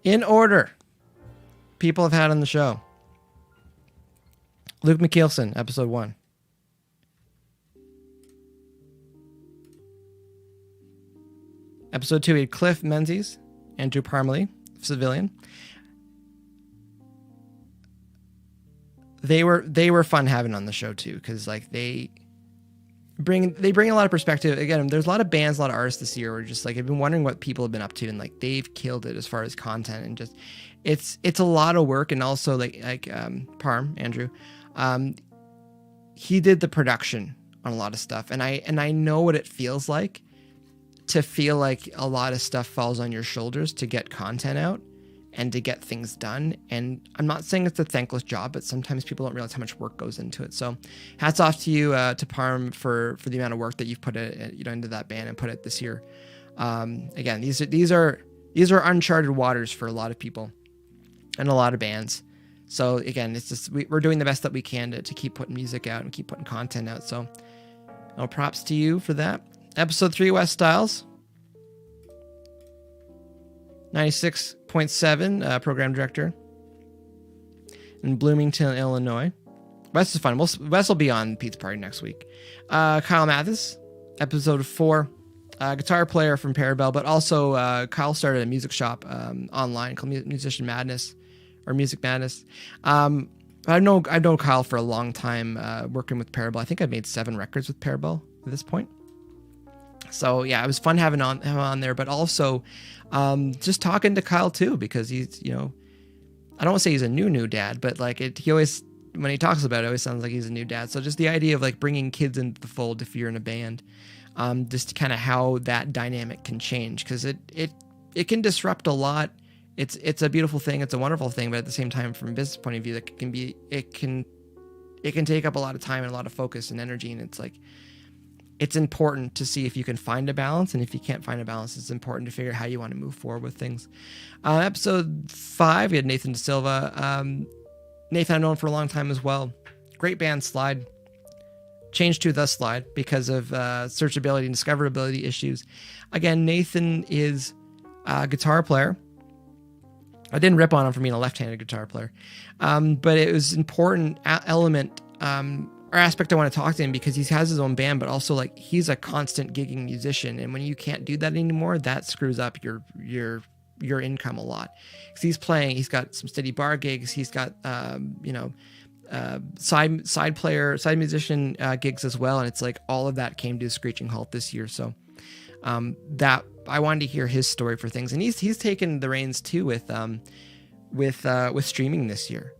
In order, people have had on the show. Luke McKeelson, episode 1. Episode 2, we had Cliff Menzies, Andrew Parmalee, civilian. They were fun having on the show too, because like they bring a lot of perspective. Again, there's a lot of bands, a lot of artists this year. We're just like, I've been wondering what people have been up to, and like they've killed it as far as content, and just it's a lot of work. And also like Andrew, he did the production on a lot of stuff, and I know what it feels like to feel like a lot of stuff falls on your shoulders to get content out and to get things done. And I'm not saying it's a thankless job, but sometimes people don't realize how much work goes into it. So hats off to you, to Parm, for the amount of work that you've put into that band and put it this year. Again, these are uncharted waters for a lot of people and a lot of bands. So again, it's just, we're doing the best that we can to keep putting music out and keep putting content out. So props to you for that. Episode 3, Wes Styles. 96.7, program director in Bloomington, Illinois. Wes is fun. Wes will be on Pete's Party next week. Kyle Mathis, episode 4, guitar player from Parabel, but also Kyle started a music shop online called Musician Madness or Music Madness. I've known Kyle for a long time, working with Parabel. I think I've made 7 records with Parabel at this point. So yeah, it was fun having him on there, but also just talking to Kyle too, because he's, I don't want to say he's a new dad, but like he always, when he talks about it, always sounds like he's a new dad. So just the idea of like bringing kids into the fold if you're in a band, just kind of how that dynamic can change, because it can disrupt a lot. It's a beautiful thing, it's a wonderful thing, but at the same time, from a business point of view, that it can take up a lot of time and a lot of focus and energy, and it's like, it's important to see if you can find a balance, and if you can't find a balance, it's important to figure out how you want to move forward with things. Episode 5, we had Nathan De Silva. Nathan I've known for a long time as well. Great band, Slide. Changed to The Slide because of searchability and discoverability issues. Again, Nathan is a guitar player. I didn't rip on him for being a left-handed guitar player, but it was an important element or aspect I want to talk to him, because he has his own band, but also like he's a constant gigging musician, and when you can't do that anymore, that screws up your income a lot. Because he's got some steady bar gigs, he's got side musician gigs as well, and it's like all of that came to a screeching halt this year. So that I wanted to hear his story for things, and he's taken the reins too with streaming this year.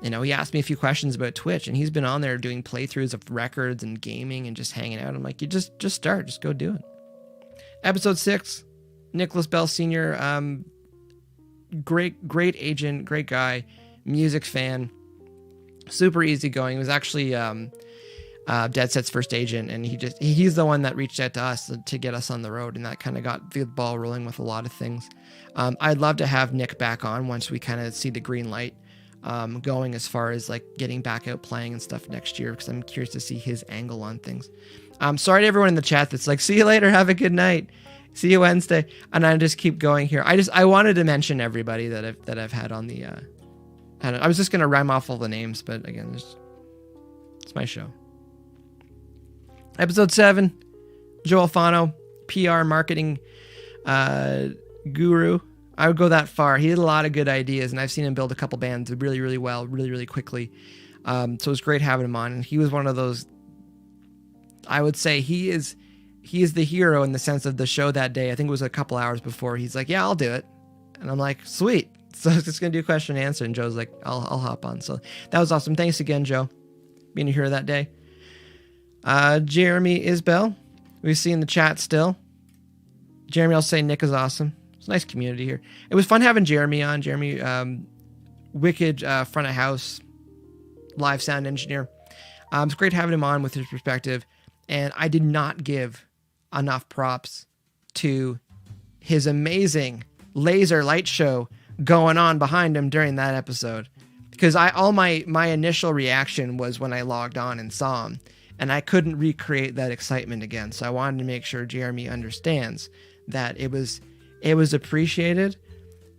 He asked me a few questions about Twitch, and he's been on there doing playthroughs of records and gaming and just hanging out. I'm like, you just start, just go do it. Episode 6, Nicholas Bell Sr., great agent, great guy, music fan, super easygoing. He was actually Dead Set's first agent, and he's the one that reached out to us to get us on the road, and that kind of got the ball rolling with a lot of things. I'd love to have Nick back on once we kind of see the green light going as far as like getting back out playing and stuff next year, because I'm curious to see his angle on things. Sorry to everyone in the chat that's like, see you later, have a good night, see you Wednesday, and I just keep going here. I wanted to mention everybody that I've had on the I was just gonna rhyme off all the names, but again, it's my show. Episode 7, Joe Alfano, PR marketing guru. I would go that far. He had a lot of good ideas, and I've seen him build a couple bands really, really well, really, really quickly. So it was great having him on. And he was one of those, I would say he is the hero in the sense of the show that day. I think it was a couple hours before. He's like, yeah, I'll do it. And I'm like, sweet. So I was just going to do question and answer. And Joe's like, I'll hop on. So that was awesome. Thanks again, Joe, being a hero that day. Jeremy Isbell, we see in the chat still. Jeremy, I'll say Nick is awesome. It's a nice community here. It was fun having Jeremy on. Jeremy, wicked front of house, live sound engineer. It's great having him on with his perspective. And I did not give enough props to his amazing laser light show going on behind him during that episode. Because my initial reaction was when I logged on and saw him. And I couldn't recreate that excitement again. So I wanted to make sure Jeremy understands that it was appreciated.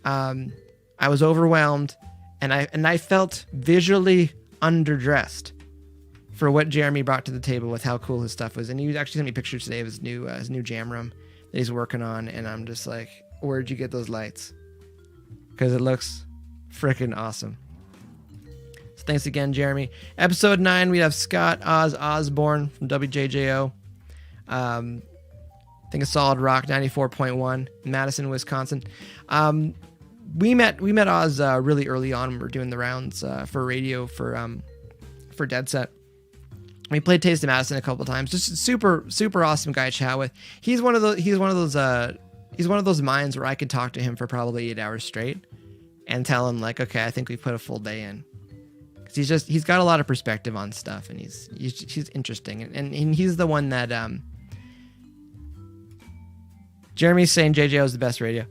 I was overwhelmed, and I felt visually underdressed for what Jeremy brought to the table with how cool his stuff was. And he actually sent me pictures today of his new jam room that he's working on, and I'm just like, where'd you get those lights? Because it looks freaking awesome. So thanks again, Jeremy. Episode 9, we have Scott Osborne from WJJO. I think a Solid Rock 94.1 in Madison, Wisconsin. We met Oz really early on when we were doing the rounds for radio for Dead Set. We played Taste of Madison a couple of times. Just super awesome guy to chat with. He's one of those minds where I could talk to him for probably 8 hours straight and tell him like, okay, I think we put a full day in. Cause he's got a lot of perspective on stuff, and he's interesting, and he's the one that Jeremy's saying JJO is the best radio.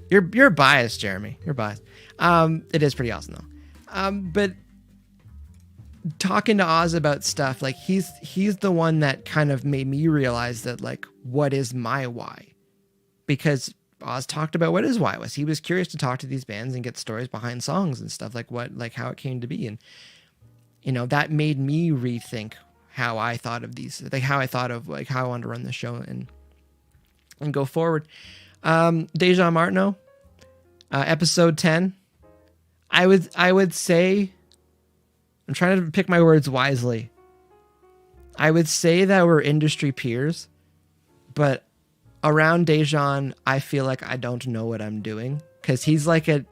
You're biased, Jeremy. You're biased. It is pretty awesome though. But talking to Oz about stuff, like he's the one that kind of made me realize that like, what is my why? Because Oz talked about what his why was. He was curious to talk to these bands and get stories behind songs and stuff, like how it came to be. And, you know, that made me rethink how I thought of these, like how I thought of like how I wanted to run the show and go forward. Deja Martineau, episode 10. I would say, I'm trying to pick my words wisely. I would say that we're industry peers, but around Dejan, I feel like I don't know what I'm doing, because he's like an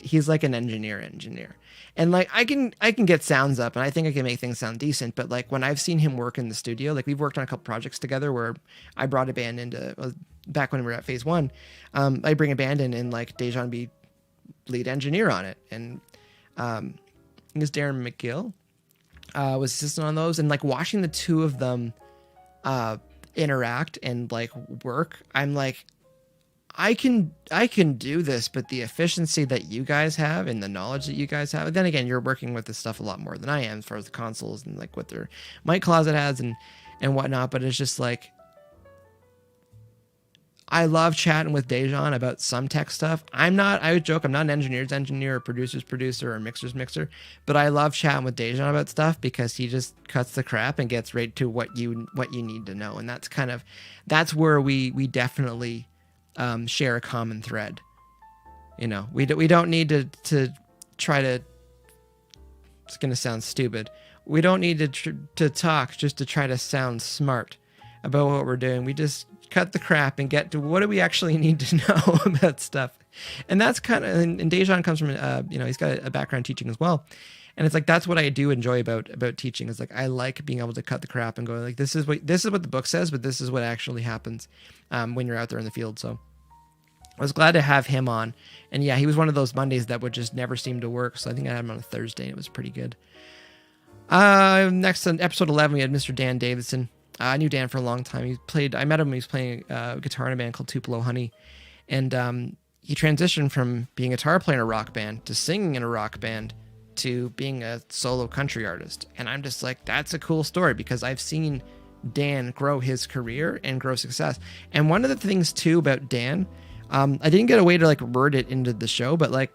engineer, and like I can get sounds up, and I think I can make things sound decent. But like when I've seen him work in the studio, like we've worked on a couple projects together where I brought a band into back when we were at Phase 1. I bring a band in and like Dejan be lead engineer on it, and I think it's Darren McGill was assistant on those, and like watching the two of them interact and like work, I'm like, I can do this, but the efficiency that you guys have and the knowledge that you guys have, then again, you're working with this stuff a lot more than I am as far as the consoles and like what their mic closet has and whatnot. But it's just like, I love chatting with Dejan about some tech stuff. I would joke, I'm not an engineer's engineer or producer's producer or mixer's mixer, but I love chatting with Dejan about stuff because he just cuts the crap and gets right to what you need to know. And that's where we definitely share a common thread. You know, we don't need to try to, it's going to sound stupid. We don't need to talk just to try to sound smart about what we're doing. We just cut the crap and get to what do we actually need to know about stuff. And that's kind of, and Dejan comes from, he's got a background teaching as well. And it's like, that's what I do enjoy about teaching, is like, I like being able to cut the crap and go like, this is what the book says, but this is what actually happens when you're out there in the field. So I was glad to have him on. And yeah, he was one of those Mondays that would just never seem to work. So I think I had him on a Thursday and it was pretty good. Next on episode 11, we had Mr. Dan Davidson. I knew Dan for a long time. I met him when he was playing guitar in a band called Tupelo Honey. And he transitioned from being a guitar player in a rock band to singing in a rock band to being a solo country artist. And I'm just like, that's a cool story, because I've seen Dan grow his career and grow success. And one of the things too about Dan, I didn't get a way to like word it into the show, but like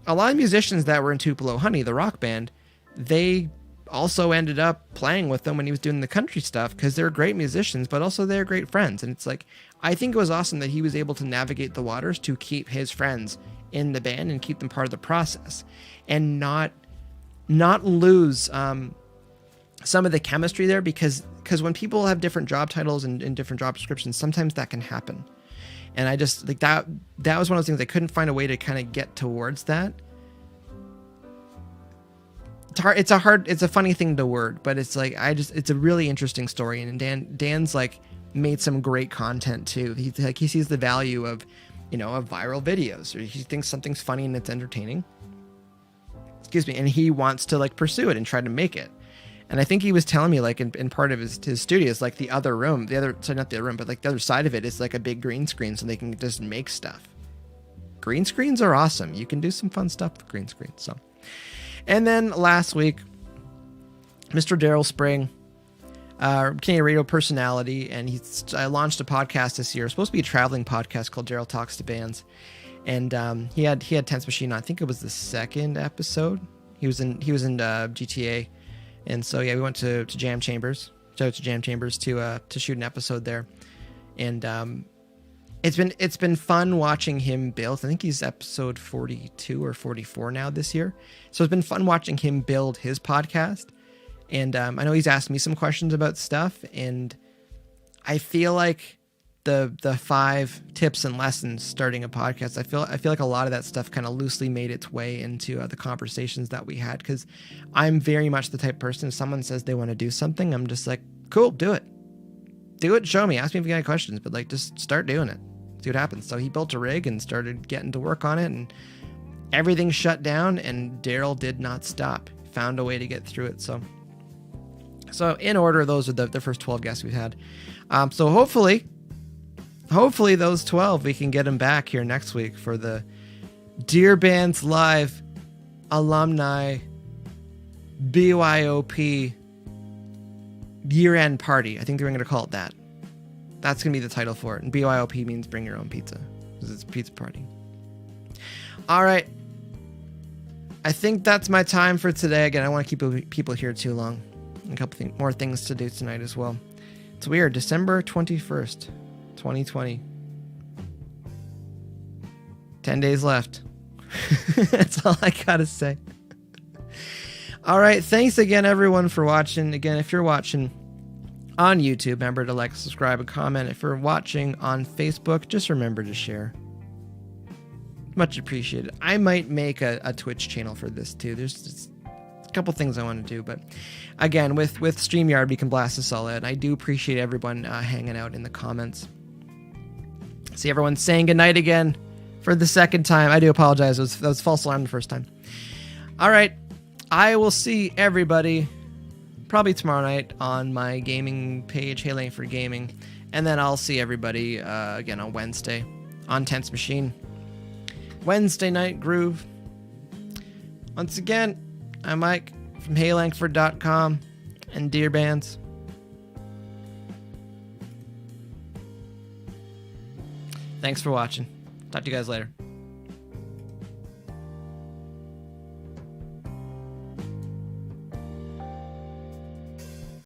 a lot of musicians that were in Tupelo Honey, the rock band, they also ended up playing with them when he was doing the country stuff because they're great musicians, but also they're great friends. And it's like, I think it was awesome that he was able to navigate the waters to keep his friends in the band and keep them part of the process and not lose some of the chemistry there, because when people have different job titles and different job descriptions, sometimes that can happen. And I just like that was one of those things I couldn't find a way to kind of get towards that. It's a funny thing to word, but it's like, it's a really interesting story. And Dan's like made some great content too. He sees the value of, of viral videos, or he thinks something's funny and it's entertaining. Excuse me. And he wants to like pursue it and try to make it. And I think he was telling me like in part of his studio is like not the other room, but like the other side of it is like a big green screen so they can just make stuff. Green screens are awesome. You can do some fun stuff with green screens. So, and then last week, Mr. Daryl Spring, Canadian radio personality, and I launched a podcast this year. It's supposed to be a traveling podcast called Daryl Talks to Bands. And he had Tense Machine on. I think it was the second episode. He was in GTA. And so, yeah, we went to Jam Chambers. Shout out to Jam Chambers to shoot an episode there. And it's been fun watching him build. I think he's episode 42 or 44 now this year. So it's been fun watching him build his podcast. And I know he's asked me some questions about stuff. And I feel like the 5 tips and lessons starting a podcast, I feel like a lot of that stuff kind of loosely made its way into the conversations that we had, because I'm very much the type of person, if someone says they want to do something, I'm just like, cool, do it, show me, ask me if you got any questions, but like just start doing it, see what happens. So he built a rig and started getting to work on it, and everything shut down, and Daryl did not stop, found a way to get through it. So in order, those are the first 12 guests we've had. So hopefully those 12, we can get them back here next week for the DearBandsLIVE Alumni BYOP year-end party. I think they're going to call it that. That's going to be the title for it. And BYOP means bring your own pizza, because it's a pizza party. All right. I think that's my time for today. Again, I don't want to keep people here too long. A couple more things to do tonight as well. It's weird. December 21st. 2020. 10 days left. That's all I gotta say. All right. Thanks again, everyone, for watching. Again, if you're watching on YouTube, remember to like, subscribe, and comment. If you're watching on Facebook, just remember to share. Much appreciated. I might make a Twitch channel for this too. There's just a couple things I want to do, but again, with StreamYard, we can blast this all out. I do appreciate everyone hanging out in the comments. See everyone saying goodnight again for the second time. I do apologize. That was false alarm the first time. All right. I will see everybody probably tomorrow night on my gaming page, Hey Langford Gaming. And then I'll see everybody again on Wednesday on Tense Machine. Wednesday Night Groove. Once again, I'm Mike from HeyLangford.com and DearBands. Thanks for watching. Talk to you guys later.